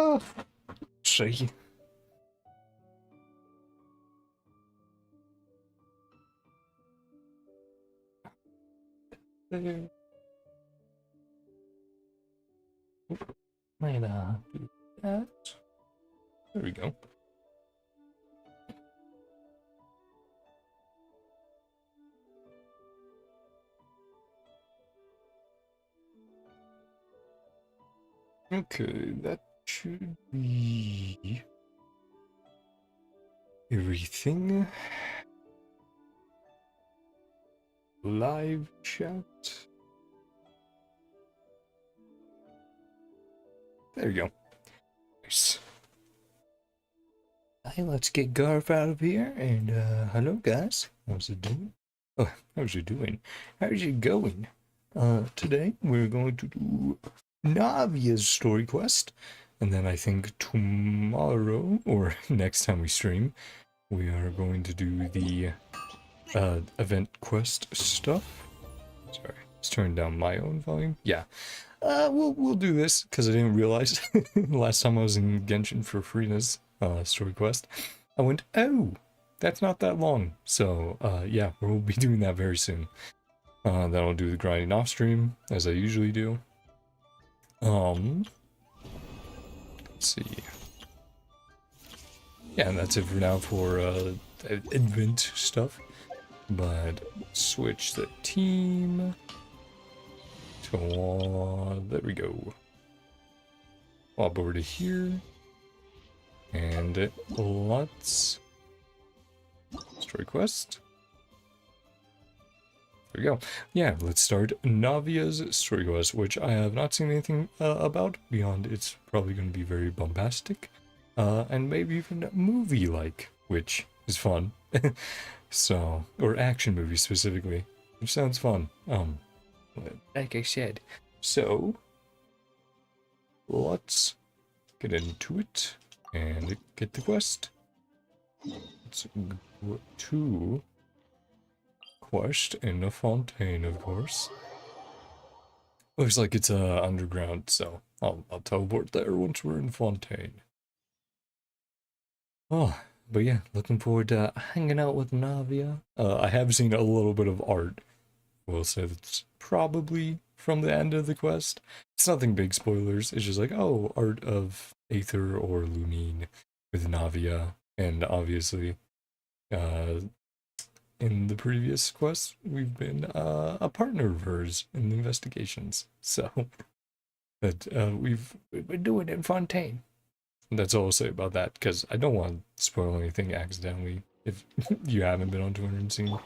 Oh, shaky. There. Might do that. There we go. Okay, that should be everything. Live chat. There you go. Nice. Hey, let's get Garf out of here. And hello guys. How's it doing? Oh, how's it doing? How's it going? Today we're going to do Navia's story quest. And then I think tomorrow, or next time we stream, we are going to do the event quest stuff. Sorry, let's turn down my own volume. Yeah. We'll do this because I didn't realize last time I was in Genshin for Freena's story quest, I went, oh, that's not that long. So yeah, we'll be doing that very soon. Then I'll do the grinding off stream as I usually do. Let's see. Yeah, and that's it for now for event stuff. But switch the team. There we go. Hop over to here. And let's story quest. There we go. Yeah, let's start Navia's story quest, which I have not seen anything about beyond it's probably going to be very bombastic. And maybe even movie-like, which is fun. So, or action movie specifically, which sounds fun. Like I said. So, let's get into it and get the quest. Let's go to quest in the fontaine, of course. Looks like it's underground, so I'll teleport there once we're in fontaine. Oh, but yeah, looking forward to hanging out with Navia. I have seen a little bit of art. We'll say that's probably from the end of the quest. It's nothing big spoilers. It's just like, oh, art of Aether or Lumine with Navia. And obviously, in the previous quest, we've been a partner of hers in the investigations. So, that we've been doing in Fontaine. And that's all I'll say about that, because I don't want to spoil anything accidentally if you haven't been on Twitter and seen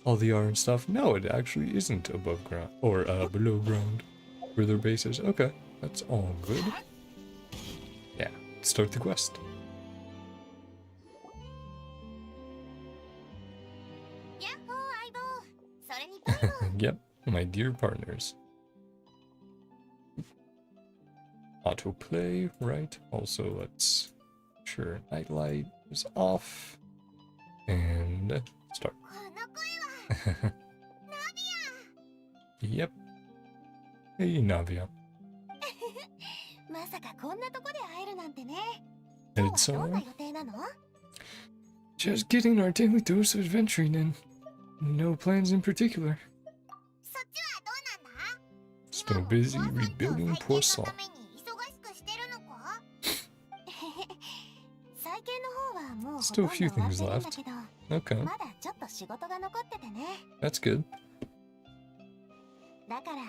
all the art and stuff. No, it actually isn't above ground or below ground for their bases. Okay, that's all good. Yeah, start the quest. Yep, my dear partners. Autoplay, right? Also, let's sure nightlight is off and start. Yep. Hey, Navia. It's just getting our daily dose of adventuring in. No plans in particular. Still busy rebuilding Poisson. Still a few things left. Okay. That's good. Making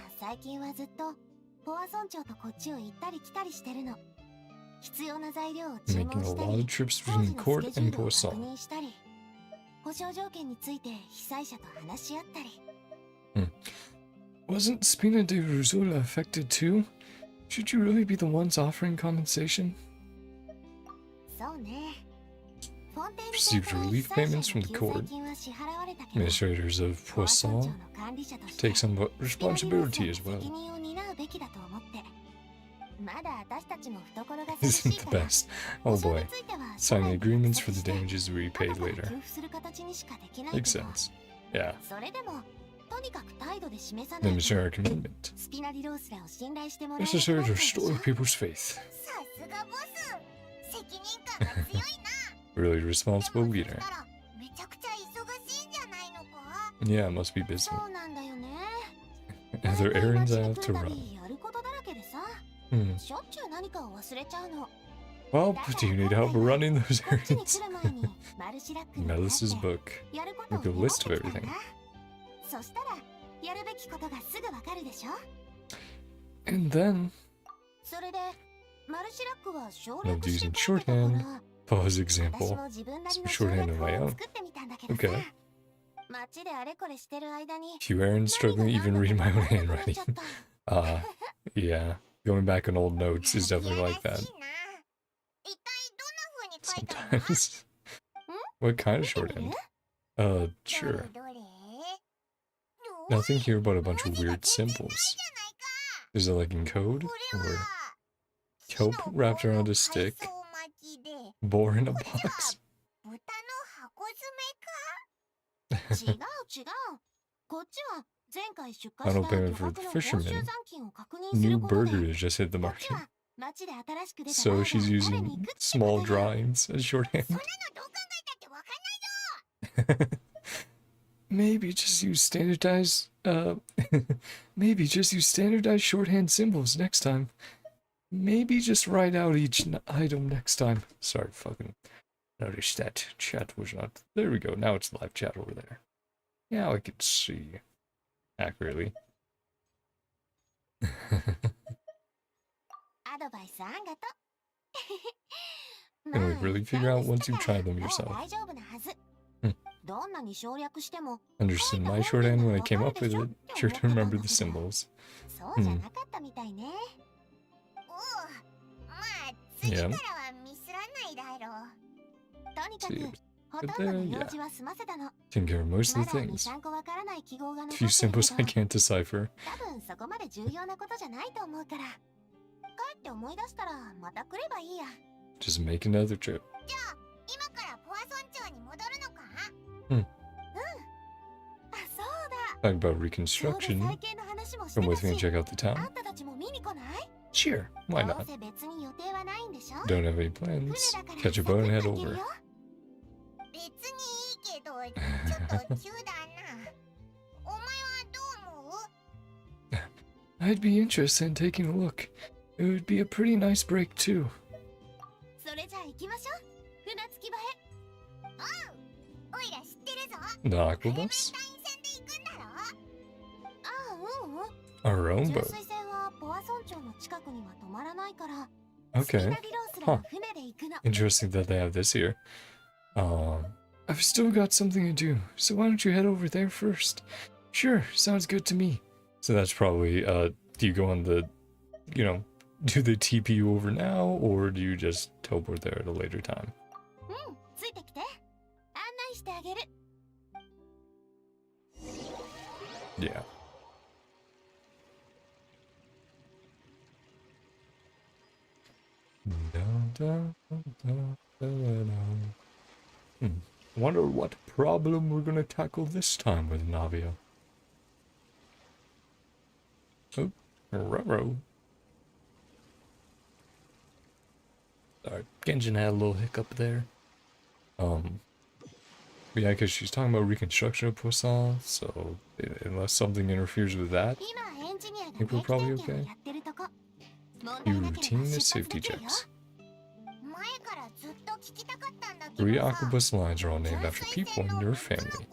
a lot of trips between court and Poisson. Wasn't Spina de Rosula affected too? Should you really be the ones offering compensation? Received relief payments from the court. Administrators of Poisson take some responsibility as well. Isn't the best. Oh boy. Sign the agreements for the damages to be paid later. Makes sense. Yeah. Demonstrate our commitment. Necessary to restore people's faith. Really responsible leader. Yeah, I must be busy. Other errands I have to run. Well, do you need help running those errands? Melis's book. Make a list of everything. And then, I'm using shorthand. Pause example. Some shorthand of my own. Okay. Few errands struggling to even read my own handwriting. Yeah. Going back on old notes is definitely like that. Sometimes. What kind of shorthand? Sure. Nothing here but a bunch of weird symbols. Is it like in code? Or kelp wrapped around a stick? Boar in a box? Final payment for the fisherman. New burger just hit the market. So she's using small drawings as shorthand. Maybe just use standardized, maybe just use standardized shorthand symbols next time. Maybe just write out each item next time. Sorry, fucking noticed that chat was not... There we go, now it's live chat over there. Now I can see accurately. Can we really figure out once you try them yourself? Understood my shorthand when I came up with it. Sure to remember the symbols. Yeah. But there, yeah. Can care most of the things. A few symbols I can't decipher. Just make another trip. Talking about reconstruction. Come with me and check out the town. Sure, why not? Don't have any plans. Catch a boat and head over. I'd be interested in taking a look. It would be a pretty nice break too. The aquabus? Our own boat. Okay. Huh. Interesting that they have this here. I've still got something to do, so why don't you head over there first? Sure, sounds good to me. So that's probably, do you go on the, you know, do the TP over now, or do you just teleport there at a later time? Yeah. Wonder what problem we're gonna tackle this time with Navia. Oh, ruh-roh. Sorry, Genshin had a little hiccup there. Yeah, because she's talking about reconstruction of Poisson, so unless something interferes with that, I think we're probably okay. You routine the safety checks. 3 Aquabus lines are all named after people in your family.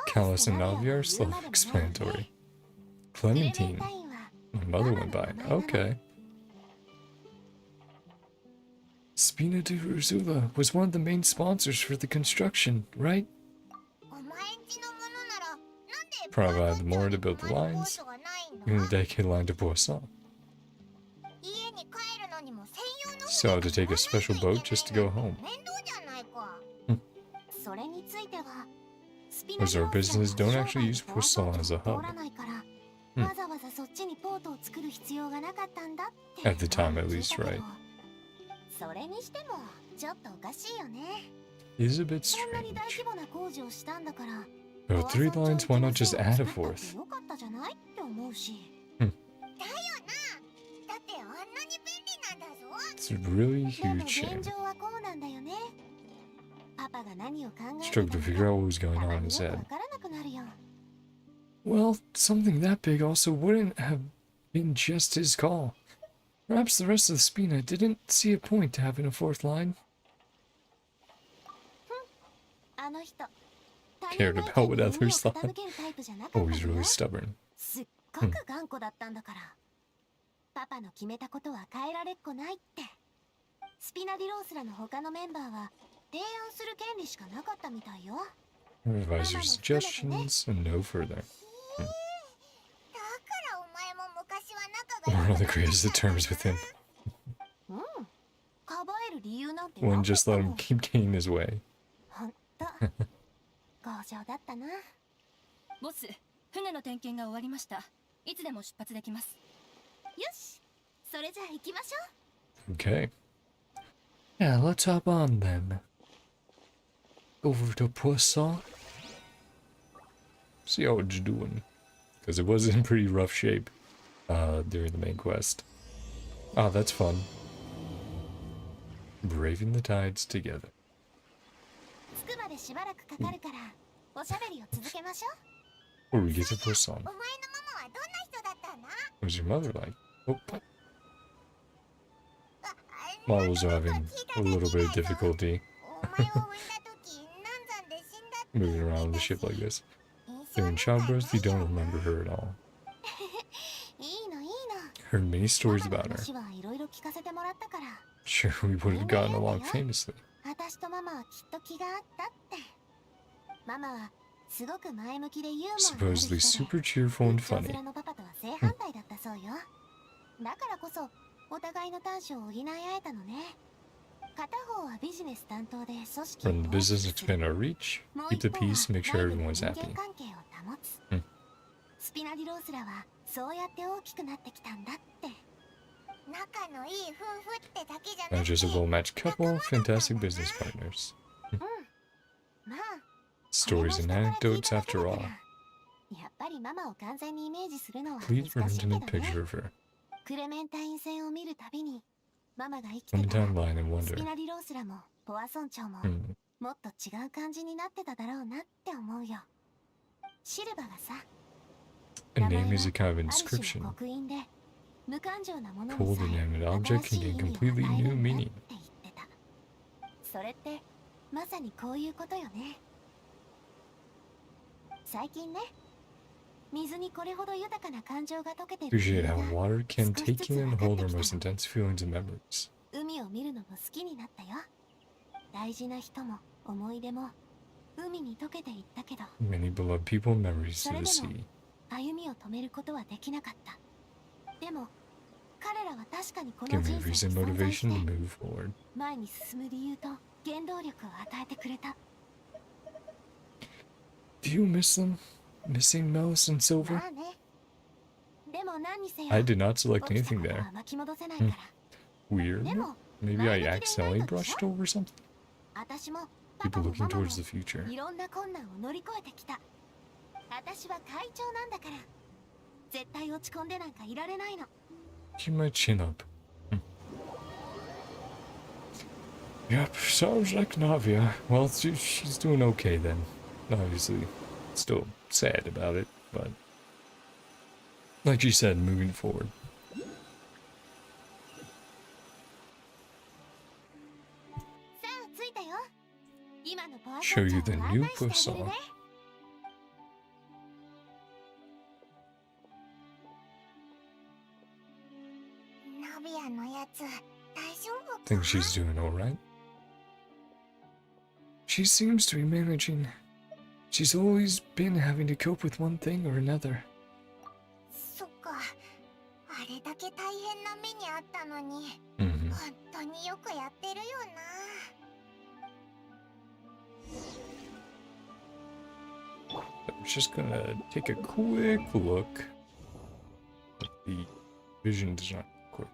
Callus and Navia are self-explanatory. Clementine. My mother went by. Okay. Spina de Ursula was one of the main sponsors for the construction, right? Provide the more to build the lines, even the dedicated line to Poisson. So I had to take a special boat just to go home. Because our business don't actually use Poisson as a hub. At the time at least, right? is a bit strange. Oh, 3 lines, why not just add a 4th? It's a really huge shame. Struggled to figure out what was going on in his head. Well, something that big also wouldn't have been just his call. Perhaps the rest of the Spina didn't see a point to having a 4th line. Cared about what others thought. Oh, he's really stubborn. Revise your suggestions and no further. We're on the greatest of terms with him. Wouldn't just let him keep getting his way. Okay. Yeah, let's hop on then. Over to Poisson. See how it's doing. Because it was in pretty rough shape during the main quest. Ah, that's fun. Braving the tides together. Or we get to Poisson. What was your mother like? Oh. Models are having a little bit of difficulty moving around the ship like this. During childbirth, you don't remember her at all. Heard many stories about her. Sure, we would have gotten along famously. Supposedly super cheerful and funny. Run the business, expand our reach, keep the peace, make sure everyone's happy. Not just a well-matched couple, fantastic business partners. Stories and anecdotes after all. Complete or intimate picture of her. Clementine line and wonder. A name is a kind of inscription. Cold inanimate object can gain completely new meaning. Appreciate how water can take in and hold our most intense feelings and memories. Many beloved people and memories to the sea. Give me a reason, motivation to move forward. Do you miss them? Missing Mouse and Silver? I did not select anything there. Weird. Maybe I accidentally brushed over something? People looking towards the future. Keep my chin up. Yep, sounds like Navia. Well, she's doing okay then. Obviously, still sad about it, but like you said, moving forward. Show you the new Poisson. Think she's doing alright? She seems to be managing. She's always been having to cope with one thing or another. I'm just gonna take a quick look at the vision design. Quick.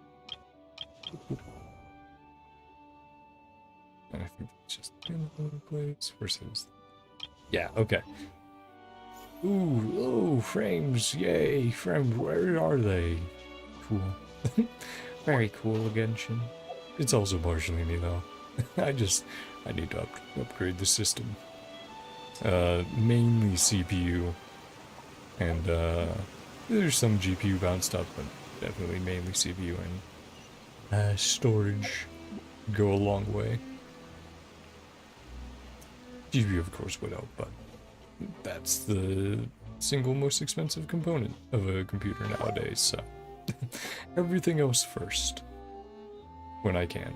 in the place. Where's his? Yeah, okay. Ooh, frames, yay, frames, where are they? Cool. Very cool, Genshin. It's also partially me, though. I need to upgrade the system. Mainly CPU, and, there's some GPU bound stuff, but definitely mainly CPU, and, storage go a long way. GPU, of course, would help, but that's the single most expensive component of a computer nowadays, so everything else first when I can.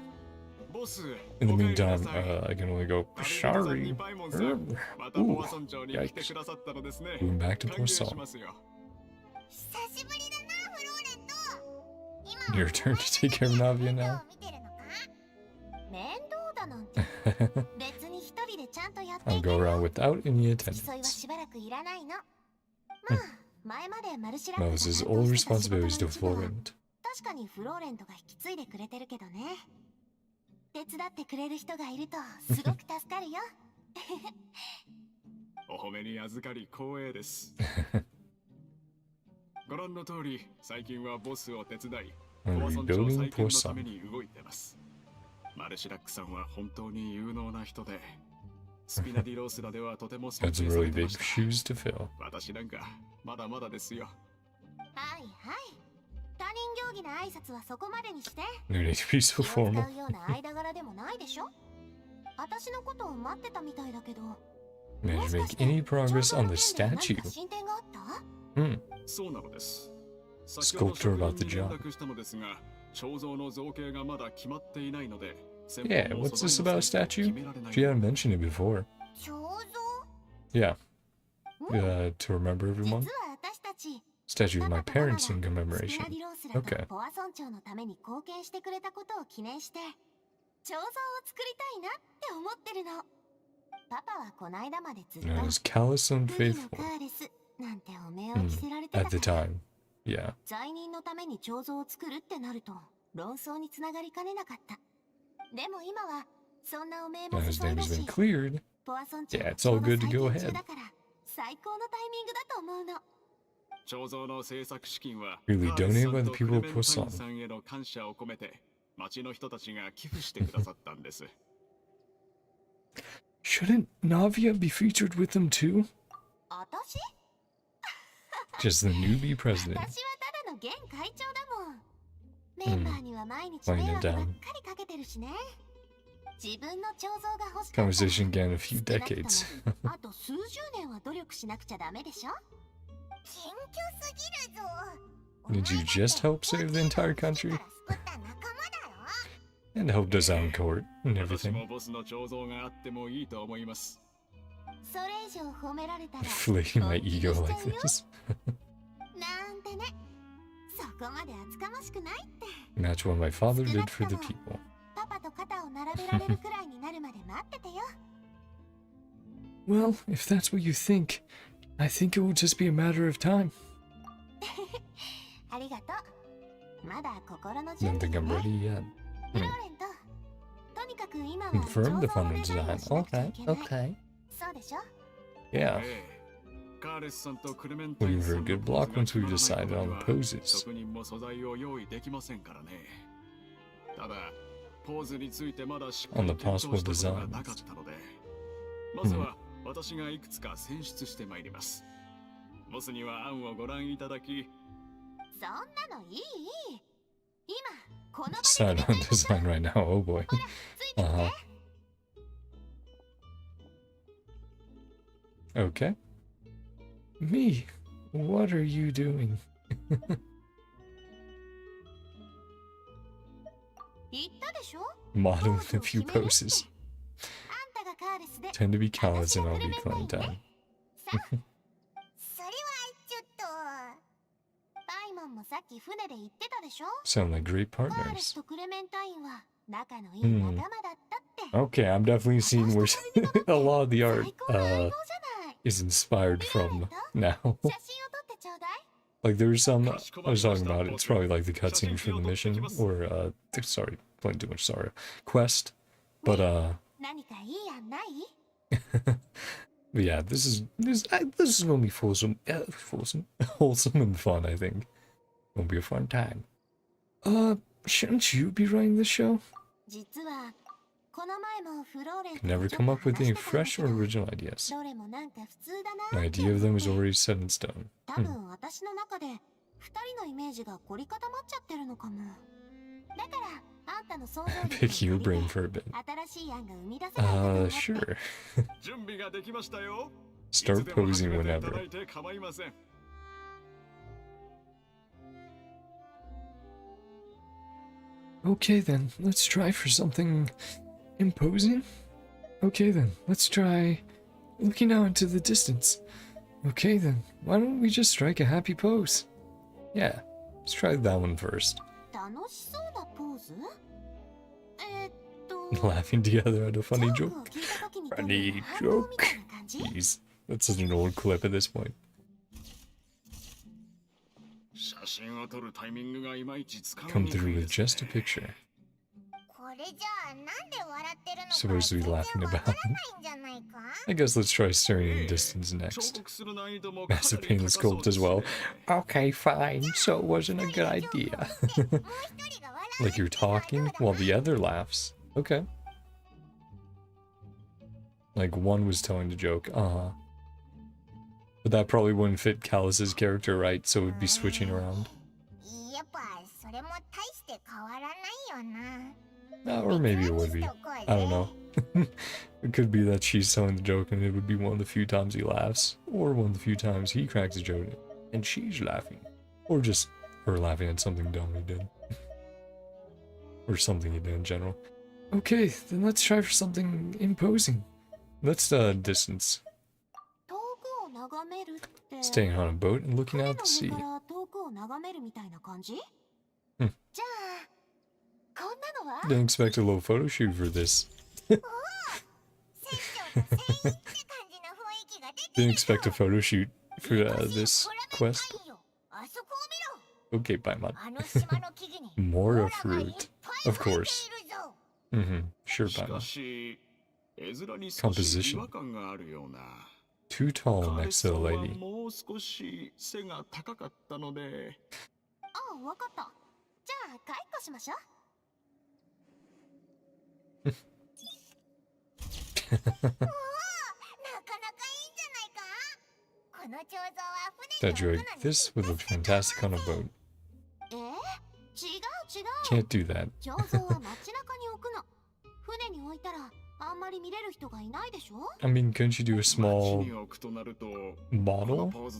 In the meantime, I can only go, sorry. Ooh, yikes. Moving back to Poisson. Your turn to take care of Navia now. I'll go around without any attendance. Moses' all responsibilities to Florent. 手伝ってくれる人がいるとすごく助かるよ。お褒めに預かり光栄です。ご覧の通り、最近はボスを手伝い、ポワソン町再建のために動いてます。マルシラックさんは本当に有能な人で、スピナディロースラではとても尊敬されてました。私なんかまだまだですよ。はいはい。 他人行儀な挨拶はそこまでにして。 No need to be so formal. ような間柄でもないでしょ。私のことを待ってたみたいだけど。 Managed to make any progress on the statue? そうなのです。 Sculptor about the job. Yeah, what's this about a statue? She hadn't mentioned it before. Yeah. To remember everyone? Statue of my parents in commemoration. Okay. It was callous and unfaithful. At the time. Yeah. Now his name has been cleared. Yeah, it's all good to go ahead. Really donated by the people of Poisson. Shouldn't Navia be featured with them too? Just the newbie president. Laying it down. Conversation again in a few decades. Did you just help save the entire country? And helped us out in court and everything. Inflating my ego like this. And that's what my father did for the people. Well, if that's what you think, I think it will just be a matter of time. Don't think I'm ready yet. Confirm the funding design. Okay, okay. Yeah. Waiting for a good block once we've decided on the poses. On the possible designs. Decide on design right now, oh boy. Okay. Me, what are you doing? Modeling a few poses. Tend to be callous and I'll be playing time. Sound like great partners. Okay, I'm definitely seeing where a lot of the art is inspired from now. Like there was some I was talking about, it's probably like the cutscene for the mission, or sorry, playing too much, sorry, quest. But But yeah, this is gonna be wholesome and fun. I think gonna be a fun time. Shouldn't you be running this show? Can never come up with any fresh or original ideas. My idea of them is already set in stone. Pick your brain for a bit. Sure. Start posing whenever. Okay then, let's try for something imposing. Okay then, let's try looking out into the distance. Okay then, why don't we just strike a happy pose? Yeah, let's try that one first. Laughing together at a funny joke. Funny joke. Jeez, that's such an old clip at this point. Come through with just a picture. Supposed to be laughing about. I guess let's try staring in distance next. Massive painless sculpt as well. Okay, fine. So it wasn't a good idea. Like you're talking while the other laughs. Okay. Like one was telling the joke. But that probably wouldn't fit Callus's character right, so it would be switching around. Or maybe it would be. I don't know. It could be that she's telling the joke and it would be one of the few times he laughs. Or one of the few times he cracks a joke and she's laughing. Or just her laughing at something dumb he did. Or something he did in general. Okay, then let's try for something imposing. Let's distance. Staying on a boat and looking out to sea. Didn't expect a little photo shoot for this. Didn't expect a photo shoot for this quest. Okay, Paimon. More of fruit. Of course. Sure, Paimon. Composition. Too tall next to the lady. Statue like this would look fantastic on a boat. Can't do that. I mean, couldn't you do a small model? Well,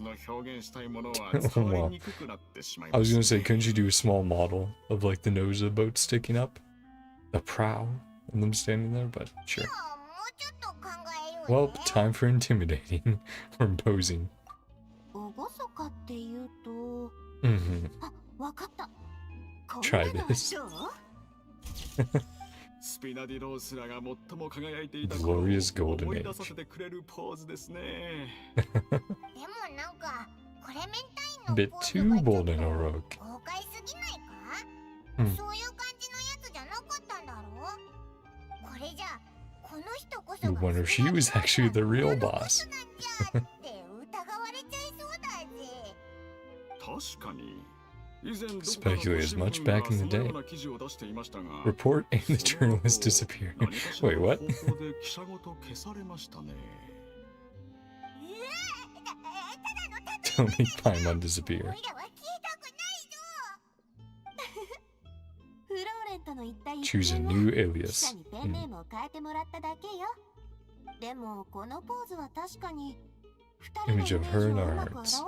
I was gonna say, couldn't you do a small model of like the nose of the boat sticking up? The prow and them standing there, but sure. Well, time for intimidating or imposing. Try this. Glorious golden age. Bit too bold and heroic. I wonder if she was actually the real boss. Speculate as much back in the day. Report and the journalist disappeared. Wait, what? Don't make Paimon disappear. Choose a new alias. Image of her in our hearts.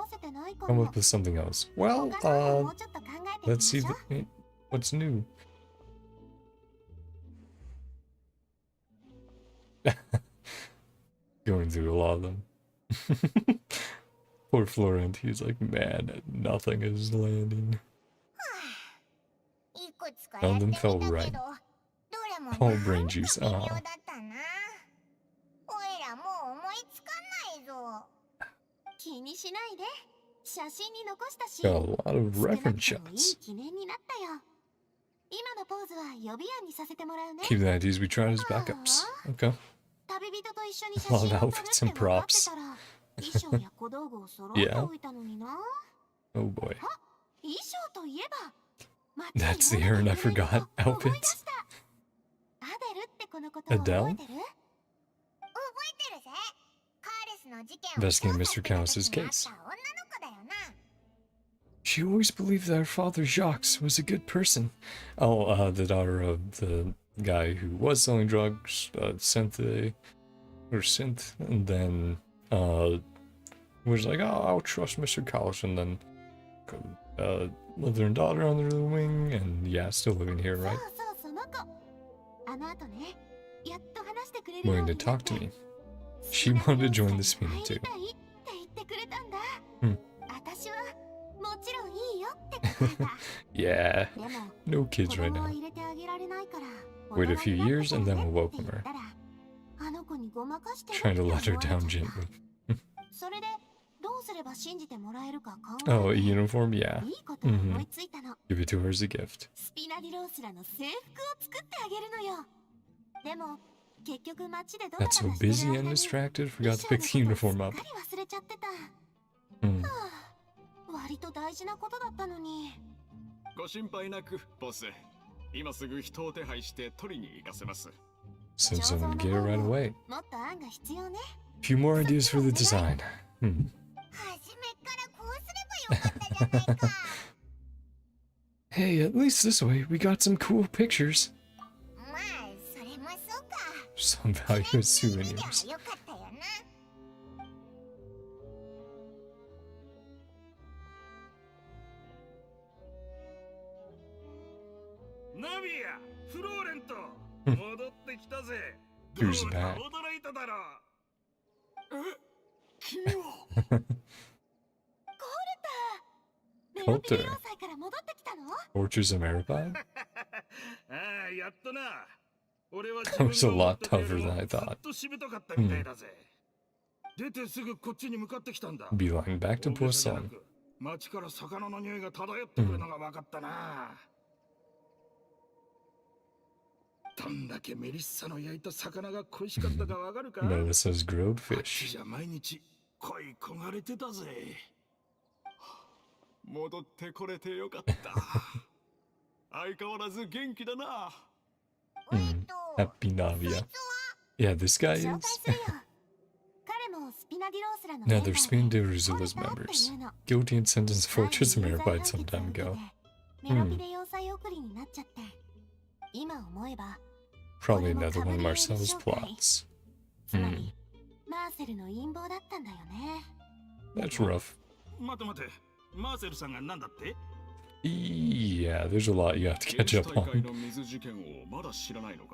Come up with something else. Well, let's see what's new. Going through a lot of them. Poor Florent, he's like, man, nothing is landing. None of them fell right. All brain juice, Got a lot of reference shots. Keep the ideas we tried as backups. Okay. A lot of outfits and props. Yeah. Oh boy. That's the Aaron I forgot outfits. Adele? Investigating Mr. Callus's case. She always believed that her father, Jacques, was a good person. Oh, the daughter of the guy who was selling drugs, Synth, and then, was like, oh, I'll trust Mr. Callus, and then, mother and daughter under the wing, and yeah, still living here, right? Willing to talk to me. She wanted to join the Spina too. Yeah, no kids right now. Wait a few years and then we'll welcome her. Trying to let her down gently. Oh, a uniform? Yeah. Give it to her as a gift. Got so busy and distracted, forgot to pick the uniform up. ご心配なく、ボス。今すぐ人を手配して取りに行かせます。 Send someone to get her right away. Few more ideas for the design. Hey, at least this way we got some cool pictures. Some value as souvenirs. Navia, Florento, Here's back. Coulter. Fortress of Maribel? That was a lot tougher than I thought. Beeline back to Poisson. Melissa's grilled fish. 戻ってこれてよかった。相変わらず元気だな。Impact-Navia. Yeah, this guy is. Now they're Spina de Rizula's members. Guilty and sentenced to Fortress of Maribel some time ago. Probably another one of Marcel's plots. That's rough. Yeah, there's a lot you have to catch up on.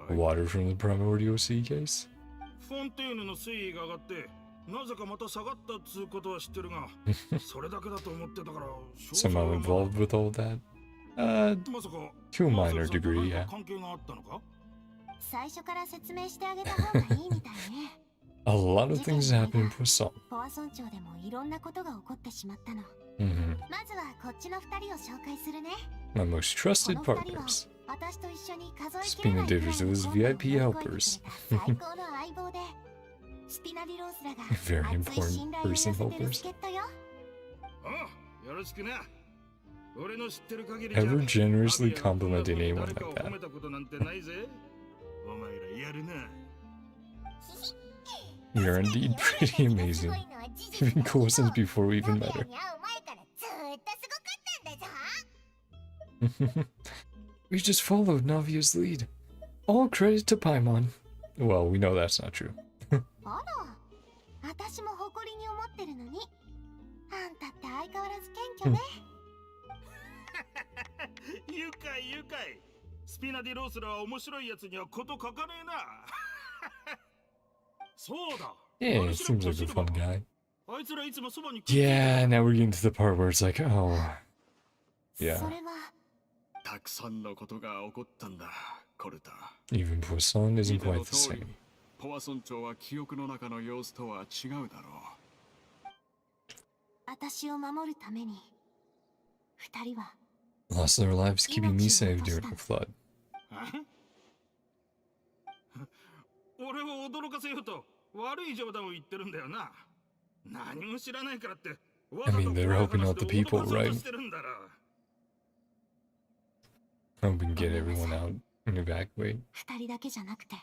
Water from the primordial sea case? Somehow involved with all that? To a minor degree, yeah. A lot of things happen in Poisson. My most trusted partners. Spina de Rizula's VIP helpers. Very important person helpers. Ever generously complimenting anyone like that. You're indeed pretty amazing. You've been cool since before we even met her. We just followed Navia's lead. All credit to Paimon. Well, we know that's not true. Yeah, seems like a fun guy. Yeah, now we're getting to the part where it's like, oh. Yeah. Even Poisson isn't quite the same. Lost their lives keeping me safe during the flood. 俺を驚かせようと悪い冗談を言ってるんだよな。何も知らないからってわ I ざと mean, they're 怖い helping 話 out で the 脅 people, かそうと right? してるんだろ。Helping get everyone out and evacuate, 二人だけじゃなくて、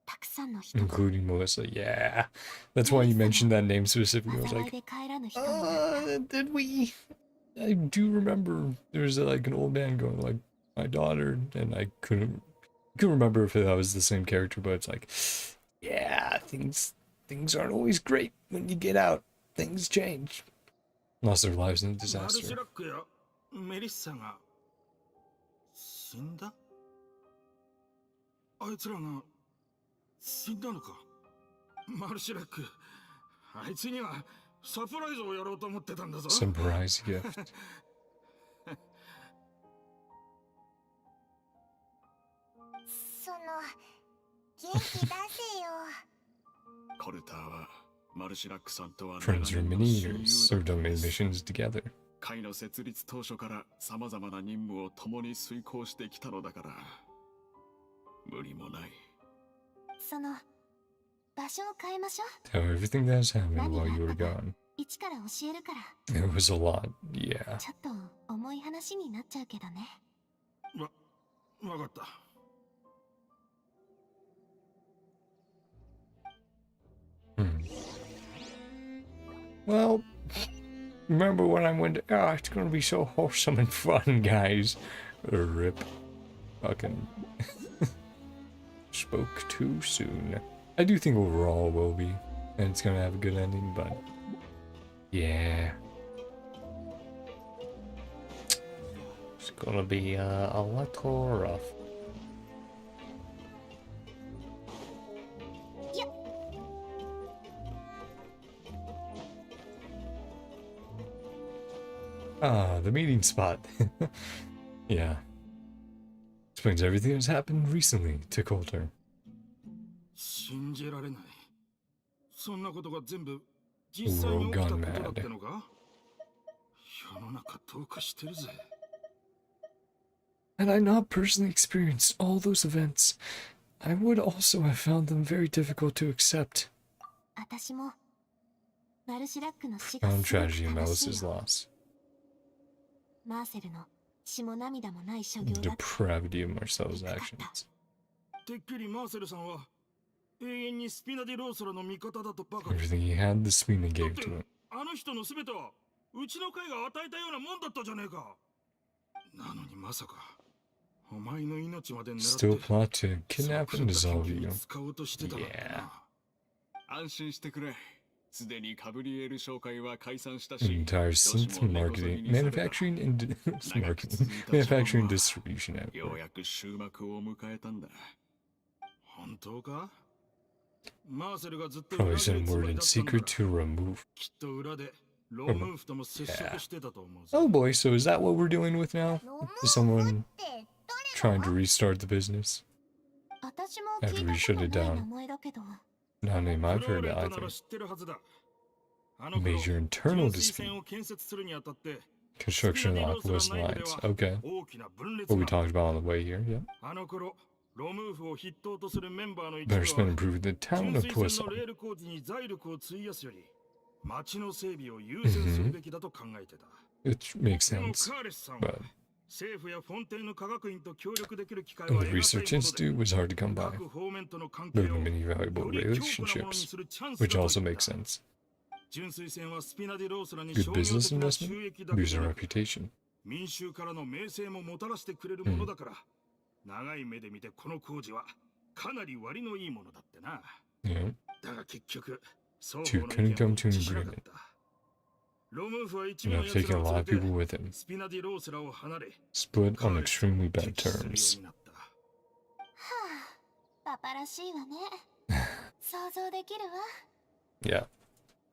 たくさんの人が including Melissa. Yeah, that's why you mentioned that name specifically. I was 災い like, で帰らぬ人になった。 did we? I do remember there's like an old man going like, my daughter, and I couldn't remember if that was the same character, but it's like, yeah, things aren't always great when you get out. Things change. Lost their lives in a マルシ disaster. ラックやメリッサが死んだ。あいつらが死んだのか。マルシラック、あいつにはサプライズをやろうと思ってたんだぞ。 Surprise gift. その、元気出せよ。コルターはマルシラックさんとは Friends for 長年の many 親 years, 友 served だっ on たん many です。 missions together. 会の設立当初から様々な任務を共に遂行してきたのだから無理もない。その、場所を変えましょう。 Tell everything that's happened 何 while が you あ were ったか gone. 一から教えるから。 It was a lot, yeah. ちょっと重い話になっちゃうけどね。わかった。 Well, remember when I went, oh, it's gonna be so wholesome and fun, guys. Rip. Fucking spoke too soon. I do think overall it will be, and it's gonna have a good ending, but yeah. It's gonna be a little rough. Ah, the meeting spot. Yeah. Explains everything that's happened recently to Coulter. 信じられない。そんなことが全部実際に起きたことだってのか。世の中どうかしてるぜ。 Had I not personally experienced all those events, I would also have found them very difficult to accept. 私も、マルシラックの死が Found すごく tragedy in 悲しい Melissa's よ。 loss. マーセルの血も涙もない所 The 業だって。 depravity of Marcel's actions. てっきりマーセルさんは永遠にスピナディローソラの味方だとバカで。 Everything he had, the Spina だっ gave て to him. あの人の全てはうちの会が与えたようなもんだったじゃねえか。なのにまさかお前の命まで狙って Still plot to kidnap and そう dissolve 研究 you. に使おうとしてたなんてな。安心してくれ。すでにカブリエル商会は解散したし、 An entire synth marketing, manufacturing, and marketing, manufacturing distribution よう effort. やく終幕を迎えたんだ。本当か？マーセルがずっと Probably 裏切る sent つも word り in だったんだ secret から to remove. きっと裏でロームーフとも接触してたと思うぜ。 Oh boy, so is that what we're dealing with now? Is someone trying to restart the business? 私も聞い After た we こ shut と it ない down. 名前だけど。 Not a name I've フロー heard レント either. なら知ってるはずだ。あの頃 Major internal 純水 dispute. 線を建設するにあたって Construction of the Aquilus lines. Okay. 大きな分裂 What we が talked about on the way here, yeah. あの頃ロムーフを筆頭とするメンバーの一 Better 部 spend は improving the town 純 of 水線 Puissa. のレール工事に財力を費やすより町の整備を優先するべきだと考えてた。 It makes でも sense. カーレスさんは But 政府やフォンテーヌ科学院と協力できる機会 the は得難い research ことで institute was hard to come by. 各方面との関係 But を many よ valuable り強固なものに relationships, するチャンス which だと also 言っ makes た。 sense. 純水線はスピナディロースらに Good 商業 business 的な収 investment, 益だけ boosts じゃ our なく reputation. 民衆からの名声ももたらしてくれるものだから、長い目で見てこの工事はかなり割のいいものだってな。 Yeah. だが結局、双 Two 方の couldn't 意見 come は to 一 an 致しなかっ agreement. た。ロムーフは一 And 部の I've 奴ら taken a を lot 連 of れ people て with him. スピナディロースらを離れ、 Split カー on レスさん extremely と bad 敵視するよう terms. になった。はあ、パパらしいわね。想像できるわ。 Yeah.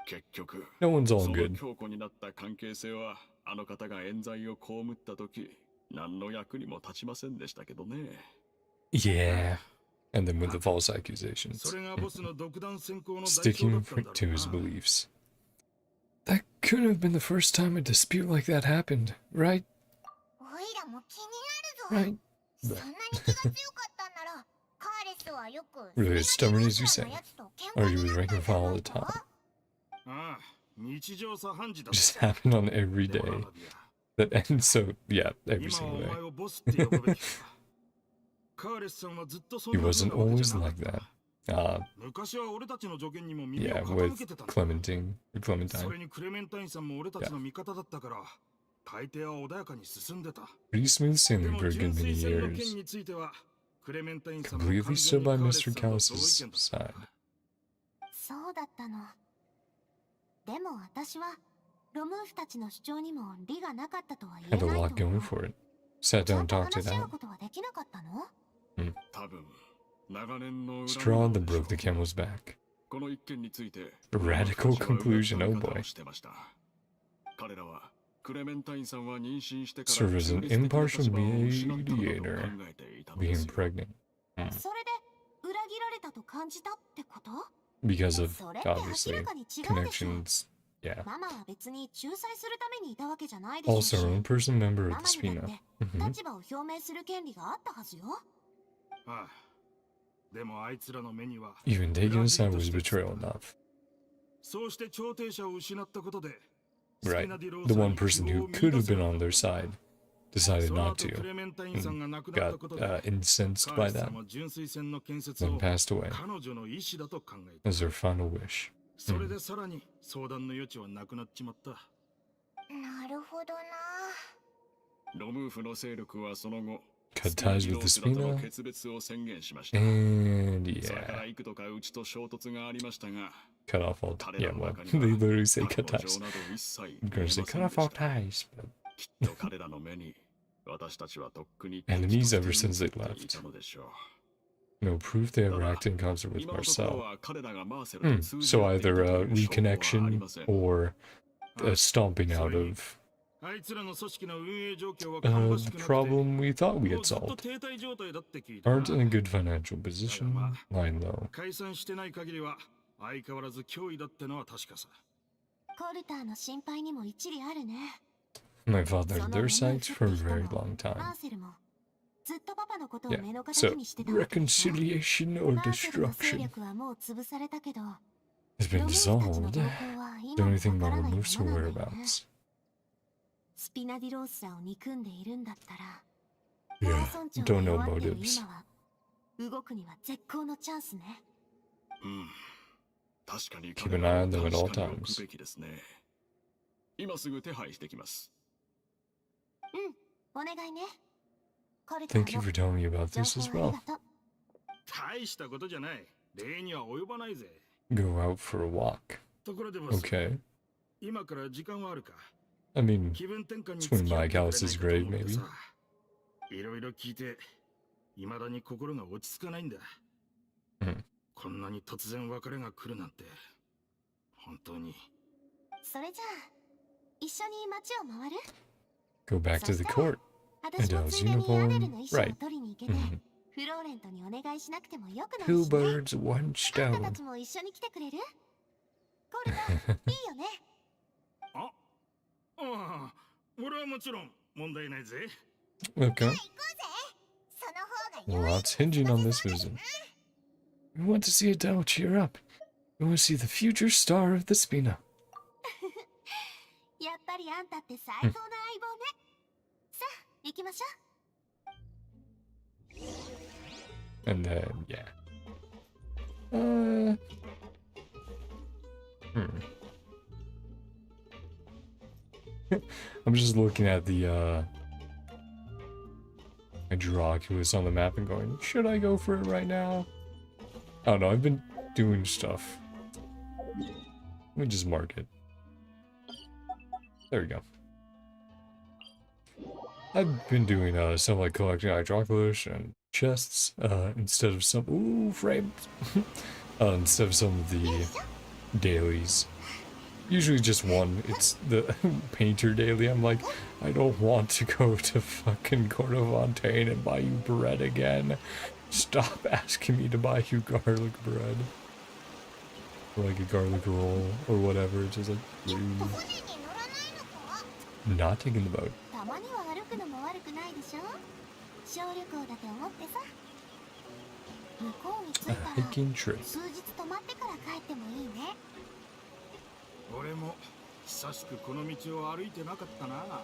結局、 No one's そ all の good. 強固になった関係性は、あの方が冤罪を被った時、何の役にも立ちませんでしたけどね。 Yeah. And then with the false accusations. それがボスの独断専行の代表だ Sticking ったんだろ to う his な。 beliefs. That couldn't have been the first time a dispute like that happened, right? おい Right. そんなに気が強かったんなら、カーレスはよく Really as stubborn as you ス say. ピナディロースラーのやつと喧 Or 嘩 you に was なった rank ん and じゃ file な all い the か？ time. ああ、日常茶飯事 It だ。 just happened on every でも day. ナナビア That ends so yeah, every 今はお single 前 day. をボスって呼ぶべきか。カーレスさんはずっとそ He んな風 wasn't なわけ always じゃなか like っ that. た。昔は俺たちの助言にも耳を Yeah, 傾 with けてたんだ。 Clementine. そ Clementine. れにクレメンタインさんも俺たちの味方だったから、大抵は穏やかに進んでた。 Pretty smooth で sailing も for a 純 good 粋 many 戦の件 years. については、クレメンタインさんも Completely 完 stood 全にカ by ーレス Mr. さんと同意 Callus's 見だ。 side. そうだったの。でも私はロムーフたちの主張にも利がなかったとは言 Had え a ない lot と思 going う。 for it. Sat ちゃ down ん and と talked 話 it し合う out. ことはできなかったの？多分、長年の恨み Straw で that しょう。 broke the camel's back. この一件について A radical conclusion, oh boy. 彼らはクレメンタインさんは妊娠してから Serve as an 中立的な impartial 立場を失ったのだと mediator. 考えていたので Being すよ。 pregnant. それで裏切られたと感じたってこと？ Because of それって明 obviously らかに違うでしょ。 connections. Yeah. ママは別に仲裁するためにいたわけじゃないでしょうし、 Also, her own person member マ of マ the にだっ Spina. て Mhm. 立場を表明する権利があったはずよ。ああ、でもあいつらの目には Even taking his side was betrayal enough. そうして調停者を失ったことで Right. The one person who could have been on their side decided その not 後ク to. レメンタインさんが亡くなった Got ことで incensed カー by レスさ that. んは純粋戦の建設 Then を passed away 彼女の意思だと考えた。 as their final wish. それでさらに相談の余地はなくなっちまった。なるほどな。ロムーフの勢力はその後 Cut ties with the スピナディロースらとの Spina. 決別を宣言しました。 And それから yeah, 幾度かうちと衝突がありましたが、 cut off all. 彼 Yeah, らの well, 中に they は literally say 過去 cut の ties. 情など一切 I'm 見え gonna ま say せ cut ん off で all した。 ties, but きっと彼らの目に私たちはとっくに enemies 敵 ever として since 映 they ってい left. たのでしょう。 No proof they ever ただ acted in concert with 今のところ Marcel. は彼らがマーセルと通じ So 合っていた either と a いう証拠はあり reconnection ません。 or a stomping out それに of あいつらの組織の運営状況は the 芳しくなくて、 problem we thought we も had うずっと solved. 停滞状態だって聞いたな。 Aren't in a good financial position, lying low. 解散してない限りは相変わらず脅威だってのは確かさ。コルターの心配にも一理あるね。 My father そ had の their ロムー sights フ for っ a て人 very も long マ time. ーセルもずっとパパのことを Yeah, 目の so 敵にしてたわけでしょ。 reconciliation or マーセルの勢 destruction 力はもう潰されたけど、 has ロ been ムーフたちの dissolved. 動向は Don't 今も anything わ about からないま Remove's まなんだよね。 whereabouts. スピナディロースらを憎んでいるんだったら、 Yeah, マー村長 don't が know 弱っている motives. 今は動くには絶好のチャンスね。うん。確かに Keep an eye on them at all 確かに置 times. くべきですね。今すぐ手配してきます。うん、お願いね。コルタ Thank you の for telling me about 情 this as 報あり well. がとう。大したことじゃない。礼には及ばないぜ。 Go out for a walk. ところでボス、 Okay. 今から時間はあるか。 I mean, 気分転換に swing 付き合 by ってくれないか Callus's と grave, 思って maybe. さ。いろいろ聞いて、未だに心が落ち着かないんだ。うんこんなに突然別れが来るなんて、本当に。それじゃあ、一緒に街を回る？ go back to the court. 私も Adele's ついでにアデル uniform. の衣装を Right. 取りに行けて、 Mhm. フローレントにお願いしなくてもよくなる Two しね。 birds, one あんた stone. たちも一緒に来てくれる？コルタ、いいよね。ああ、俺はもちろん問題ないぜ。 Okay. 行こうぜ。その方が Lots hinging on this visit. We want to see Adele cheer up. We want to see the future star of the Spina. やっぱりあんたって最高の相棒ね。さあ、行きましょう。 And then, yeah. I'm just looking at the, Hydroculus on the map and going, should I go for it right now? I don't know, I've been doing stuff. Let me just mark it. There we go. I've been doing stuff like collecting Hydroculus and chests instead of some frames instead of some of the dailies. Usually just one. It's the painter daily. I'm like, I don't want to go to fucking Cordofontaine and buy you bread again. Stop asking me to buy you garlic bread. Or like a garlic roll or whatever. It's just like, 船に乗らないのか？ not taking the boat. たまには歩くのも悪くないでしょ。小旅行だと思ってさ。向こうに着いた A ら hiking trip. 数日泊まってから帰ってもいいね。俺も久しくこの道を歩いてなかったな。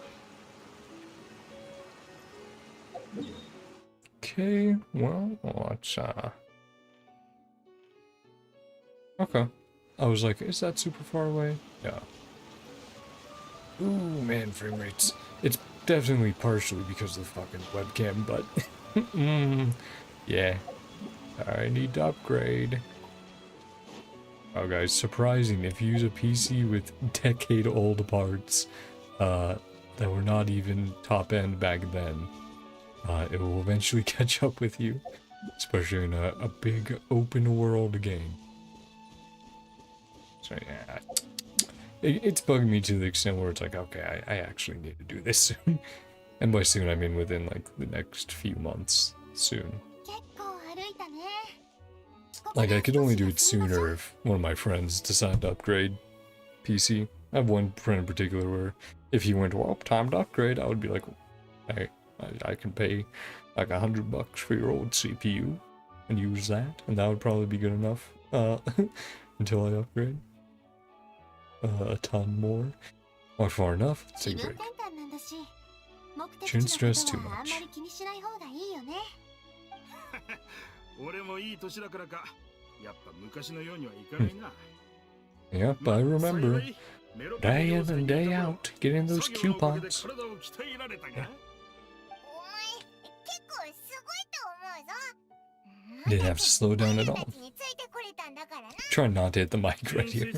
Okay, well, let's okay. I was like, is that super far away? Yeah. Ooh, man, frame rates. It's definitely partially because of the fucking webcam, but yeah. I need to upgrade. Oh, guys, surprising. If you use a PC with decade-old parts that were not even top-end back then, it will eventually catch up with you, especially in a big open-world game. So yeah, it's bugging me to the extent where it's like, okay, I actually need to do this soon. And by soon, I mean within like the next few months. Soon. Like, I could only do it sooner if one of my friends decided to upgrade PC. I have one friend in particular where if he went, well, time to upgrade, I would be like, hey, I can pay like $100 for your old CPU and use that, and that would probably be good enough until I upgrade. A ton more. Not far enough. Let's take a break. Shouldn't stress too much. 俺もいい年だからか、やっぱ昔のようにはいかないな。Yep, I remember. Day in and day out, getting those coupons. Didn't have to slow down at all. Try not to hit the mic right here.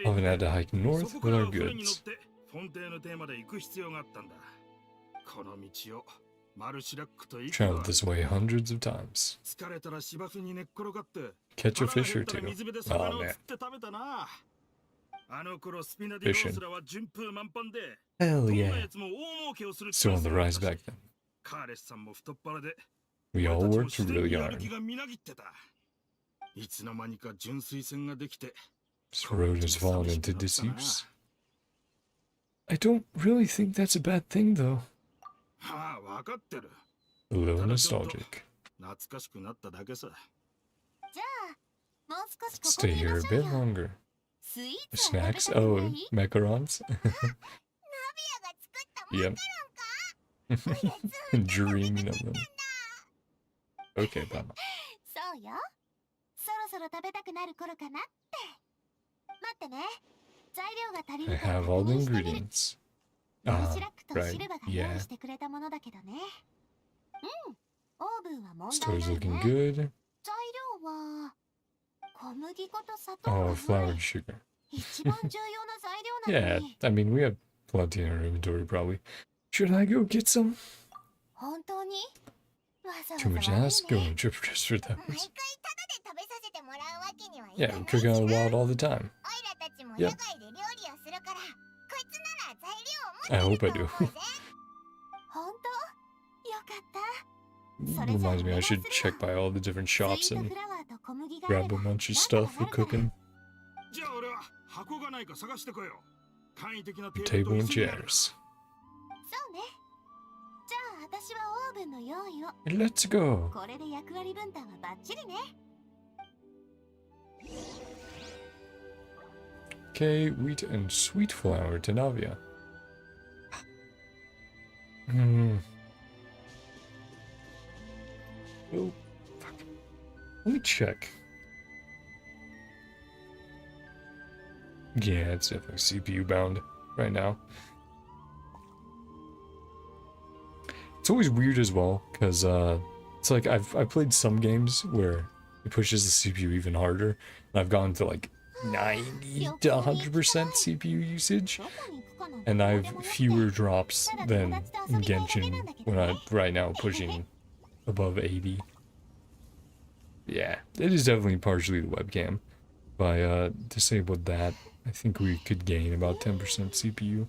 Often had to hike north with our goods. Traveled this way hundreds of times. Catch a fish or two. Oh man. Fishing. Hell yeah. Still on the rise back then. We all worked really hard. This road has fallen into disuse. I don't really think that's a bad thing though. A little nostalgic. Stay here a bit longer. Snacks? Oh, macarons? Yep. Dreaming of them. Okay, Mama. I have all the ingredients. Ah, right, yeah. Store's looking good. Oh, flour and sugar. Yeah, I mean, we have plenty in our inventory, probably. Should I go get some? Too much to ask, go on a trip just for those. Yeah, I'm cooking out in the wild all the time. Yep. I hope I do. Reminds me I should check by all the different shops and grab a bunch of stuff for cooking. A table and chairs. Let's go. Okay, wheat and sweet flour to Navia. Oh, fuck. Let me check. Yeah, it's definitely CPU bound right now. It's always weird as well, because it's like I've played some games where it pushes the CPU even harder, and I've gone to like 90 to 100% CPU usage, and I have fewer drops than in Genshin when I'm right now pushing above 80. Yeah, it is definitely partially the webcam. If I disabled that, I think we could gain about 10% CPU.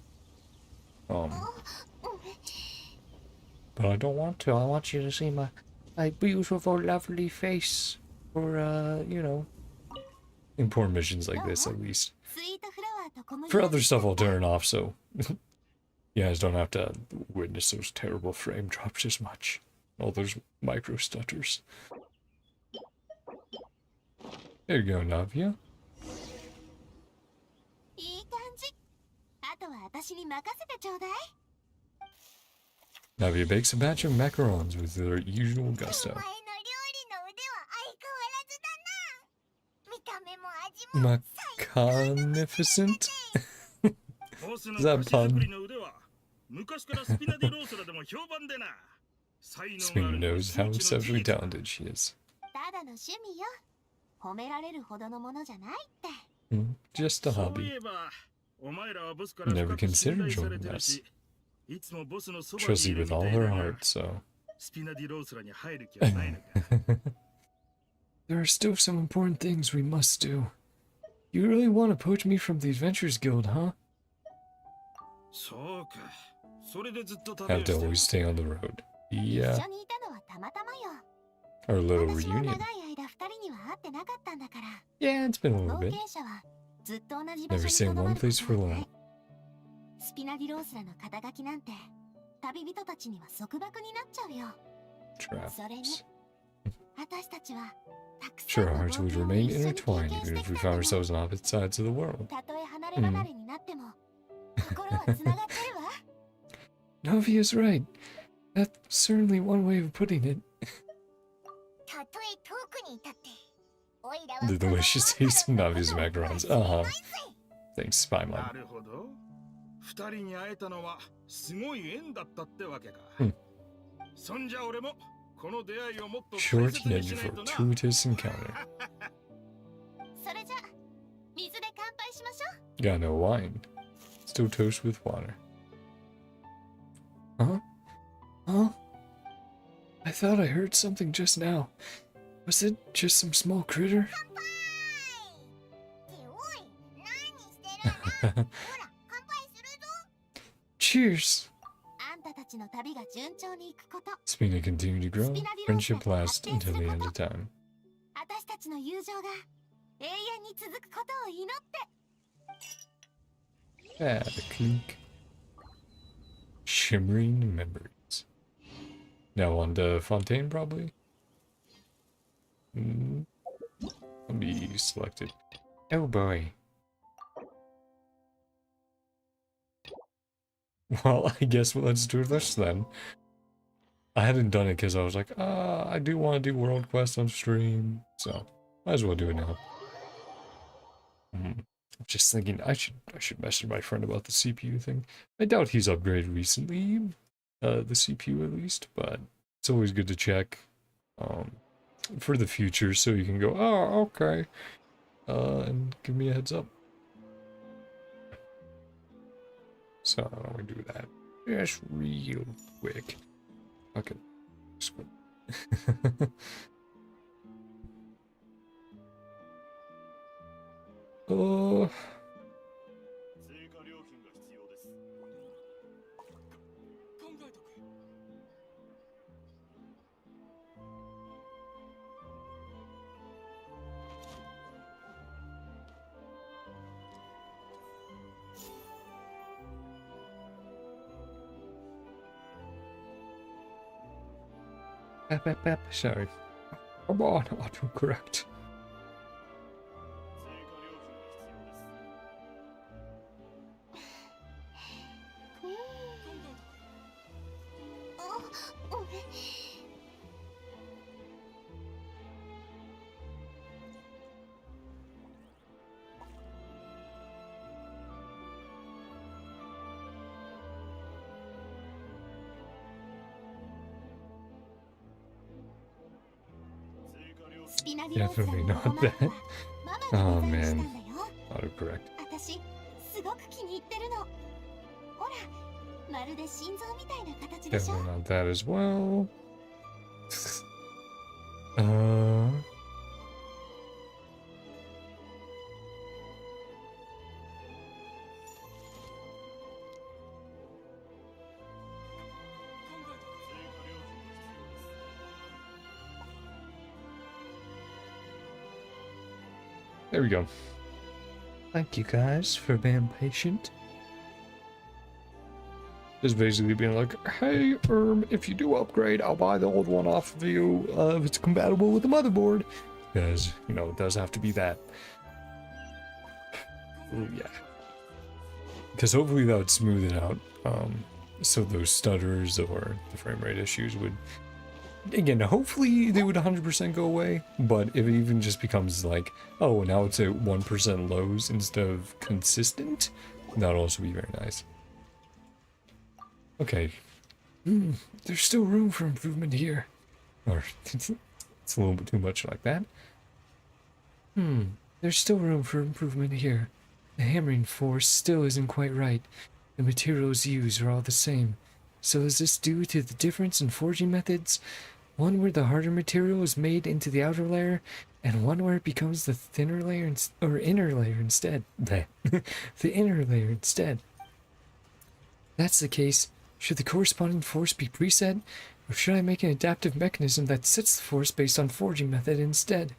But I don't want to. I want you to see my beautiful, lovely face. Or, you know, important missions like this, at least. For other stuff, I'll turn it off, so You guys don't have to witness those terrible frame drops as much. All those micro stutters. There you go, Navia. いい感じ。あとは私に任せてちょうだい。Navia bakes a batch of macarons with their usual gusto. お前の料理の腕は相変わらずだな。見た目も味も Magnificent? Is that a pun? Spina knows how exceptionally talented she is. ただの趣味よ。褒められるほどのものじゃないって。Just a hobby. Never considered joining us. Trusts you with all her heart, so. There are still some important things we must do. You really want to poach me from the Adventurers Guild, huh? Have to always stay on the road. Yeah. 一緒にいたのはたまたまよ。 Our little 私も reunion. 長い間二人には会ってなかったんだから。 Yeah, it's been a little 冒 bit. 険者はずっと同じ場 Never 所 stay に in 留ま one るこ place と for はな long. い。スピナディロースらの肩書きなんて旅人たちには束縛になっちゃうよ。 それに Traps. 私たちはたくさ Sure, ん our の hearts 冒 would 険を remain 一緒に経 intertwined 験し even て if we きた found のよ。 ourselves on opposite sides of the world. たとえ離れ離れになっても心はつながってるわ。 Navia's right. That's certainly one way of putting it. たとえ遠くにいたっておいらは The delicious taste of Navia's macarons. Thanks, Spy Mom. なるほど。二人に会えたのはすごい縁だったってわけか。そんじゃ俺もこの出会いをもっと大 Short 切に yet しないとな。 fortuitous encounter. それじゃ水で乾杯しましょう。 Got no wine. Still toast with water. Huh? Huh? I thought I heard something just now. Was it just some small critter? っておい、何してるんだ。ほら、乾杯するぞ。 Cheers! あんたたちの旅が順調にいくこと、 Spina continued to grow. Friendship lasts until the end of time. 私たちの友情が永遠に続くことを祈って。 Ah, the clink. Shimmering memories. Now on to Fontaine, probably? I'll be selected. Oh boy. Well, I guess let's do this then. I hadn't done it because I was like, I do want to do World Quest on stream, so might as well do it now. Just thinking I should message my friend about the CPU thing. I doubt he's upgraded recently, the CPU at least, but it's always good to check for the future so you can go, oh, okay, and give me a heads up. So how do we do that? Just real quick. Okay. Oh. 追加料金が必要です。考えとく。Sorry. Come on, autocorrect. 追加料金が必要です。あ、俺。スピナディロースら Definitely の not ママが that. ママ Oh がデザインした man. んだよ。 Autocorrect. 私すごく気に入ってるの。ほら、まるで心臓みたいな形でしょ。 Definitely not that as well. There we go. Thank you guys for being patient. Just basically being like, hey, if you do upgrade, I'll buy the old one off of you if it's compatible with the motherboard. Because, you know, it does have to be that. Ooh, yeah. Because hopefully that would smooth it out. So those stutters or the frame rate issues would, again, hopefully they would 100% go away. But if it even just becomes like, oh, now it's at 1% lows instead of consistent, that would also be very nice. Okay. There's still room for improvement here. Or, it's a little bit too much like that. There's still room for improvement here. The hammering force still isn't quite right. The materials used are all the same. So is this due to the difference in forging methods? One where the harder material is made into the outer layer, and one where it becomes the thinner layer or inner layer instead. The inner layer instead. That's the case. Should the corresponding force be preset, or should I make an adaptive mechanism that sets the force based on forging method instead?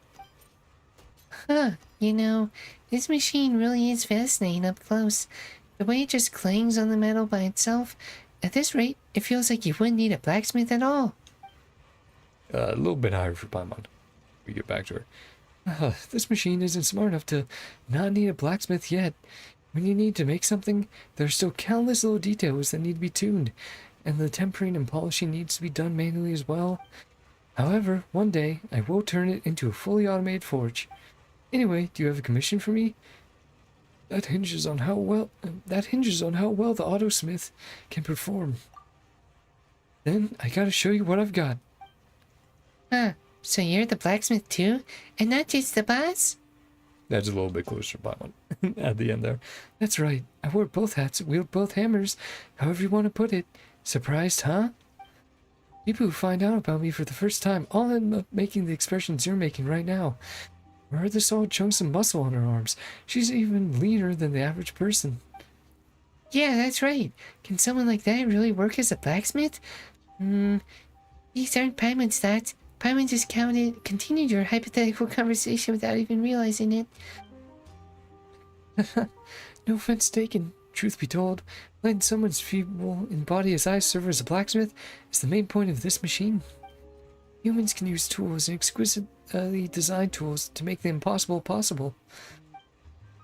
Huh, you know, this machine really is fascinating up close. The way it just clangs on the metal by itself, at this rate, it feels like you wouldn't need a blacksmith at all. A little bit higher for Paimon. We get back to her. This machine isn't smart enough to not need a blacksmith yet. When you need to make something, there are still countless little details that need to be tuned, and the tempering and polishing needs to be done manually as well. However, one day, I will turn it into a fully automated forge. Anyway, do you have a commission for me? That hinges on how well the autosmith can perform. Then I gotta show you what I've got. Huh, so you're the blacksmith too, and not just the boss? That's a little bit closer to Paimon at the end there. That's right. I wore both hats, wield both hammers, however you want to put it. Surprised, huh? People who find out about me for the first time all end up making the expressions you're making right now. Where are the solid chunks of muscle on her arms? She's even leaner than the average person. Yeah, that's right. Can someone like that really work as a blacksmith? These aren't Paimon's thoughts. Paimon just continued your hypothetical conversation without even realizing it. No offense taken. Truth be told, letting someone's feeble in body as I serve as a blacksmith is the main point of this machine. Humans can use tools and exquisitely designed tools to make the impossible possible.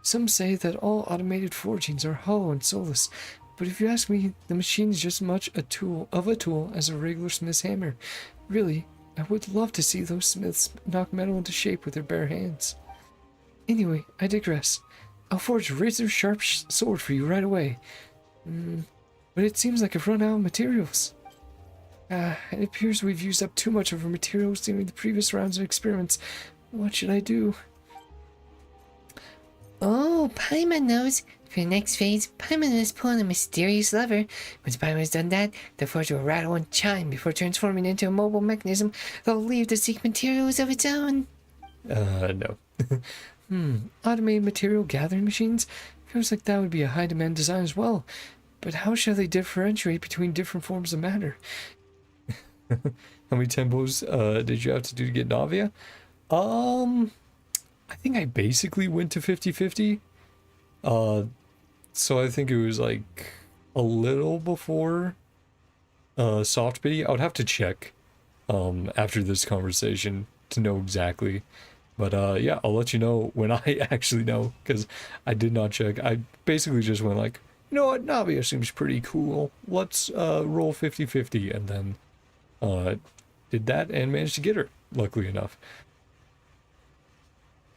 Some say that all automated forgings are hollow and soulless, but if you ask me, the machine is just as much a tool as a regular smith's hammer. Really, I would love to see those smiths knock metal into shape with their bare hands. Anyway, I digress. I'll forge a razor-sharp sword for you right away. But it seems like I've run out of materials. It appears we've used up too much of our materials during the previous rounds of experiments. What should I do? Oh, Paimon knows. For the next phase, Paimon is pulling a mysterious lever. Once Paimon has done that, the forge will rattle and chime before transforming into a mobile mechanism that will leave to seek materials of its own. No. Automated material gathering machines? Feels like that would be a high-demand design as well. But how shall they differentiate between different forms of matter? How many tempos did you have to do to get Navia? I think I basically went to 50-50. So I think it was like a little before soft pity. I would have to check after this conversation to know exactly. But yeah, I'll let you know when I actually know, because I did not check. I basically just went like, you know what, Navia seems pretty cool. Let's roll 50-50, and then did that and managed to get her, luckily enough.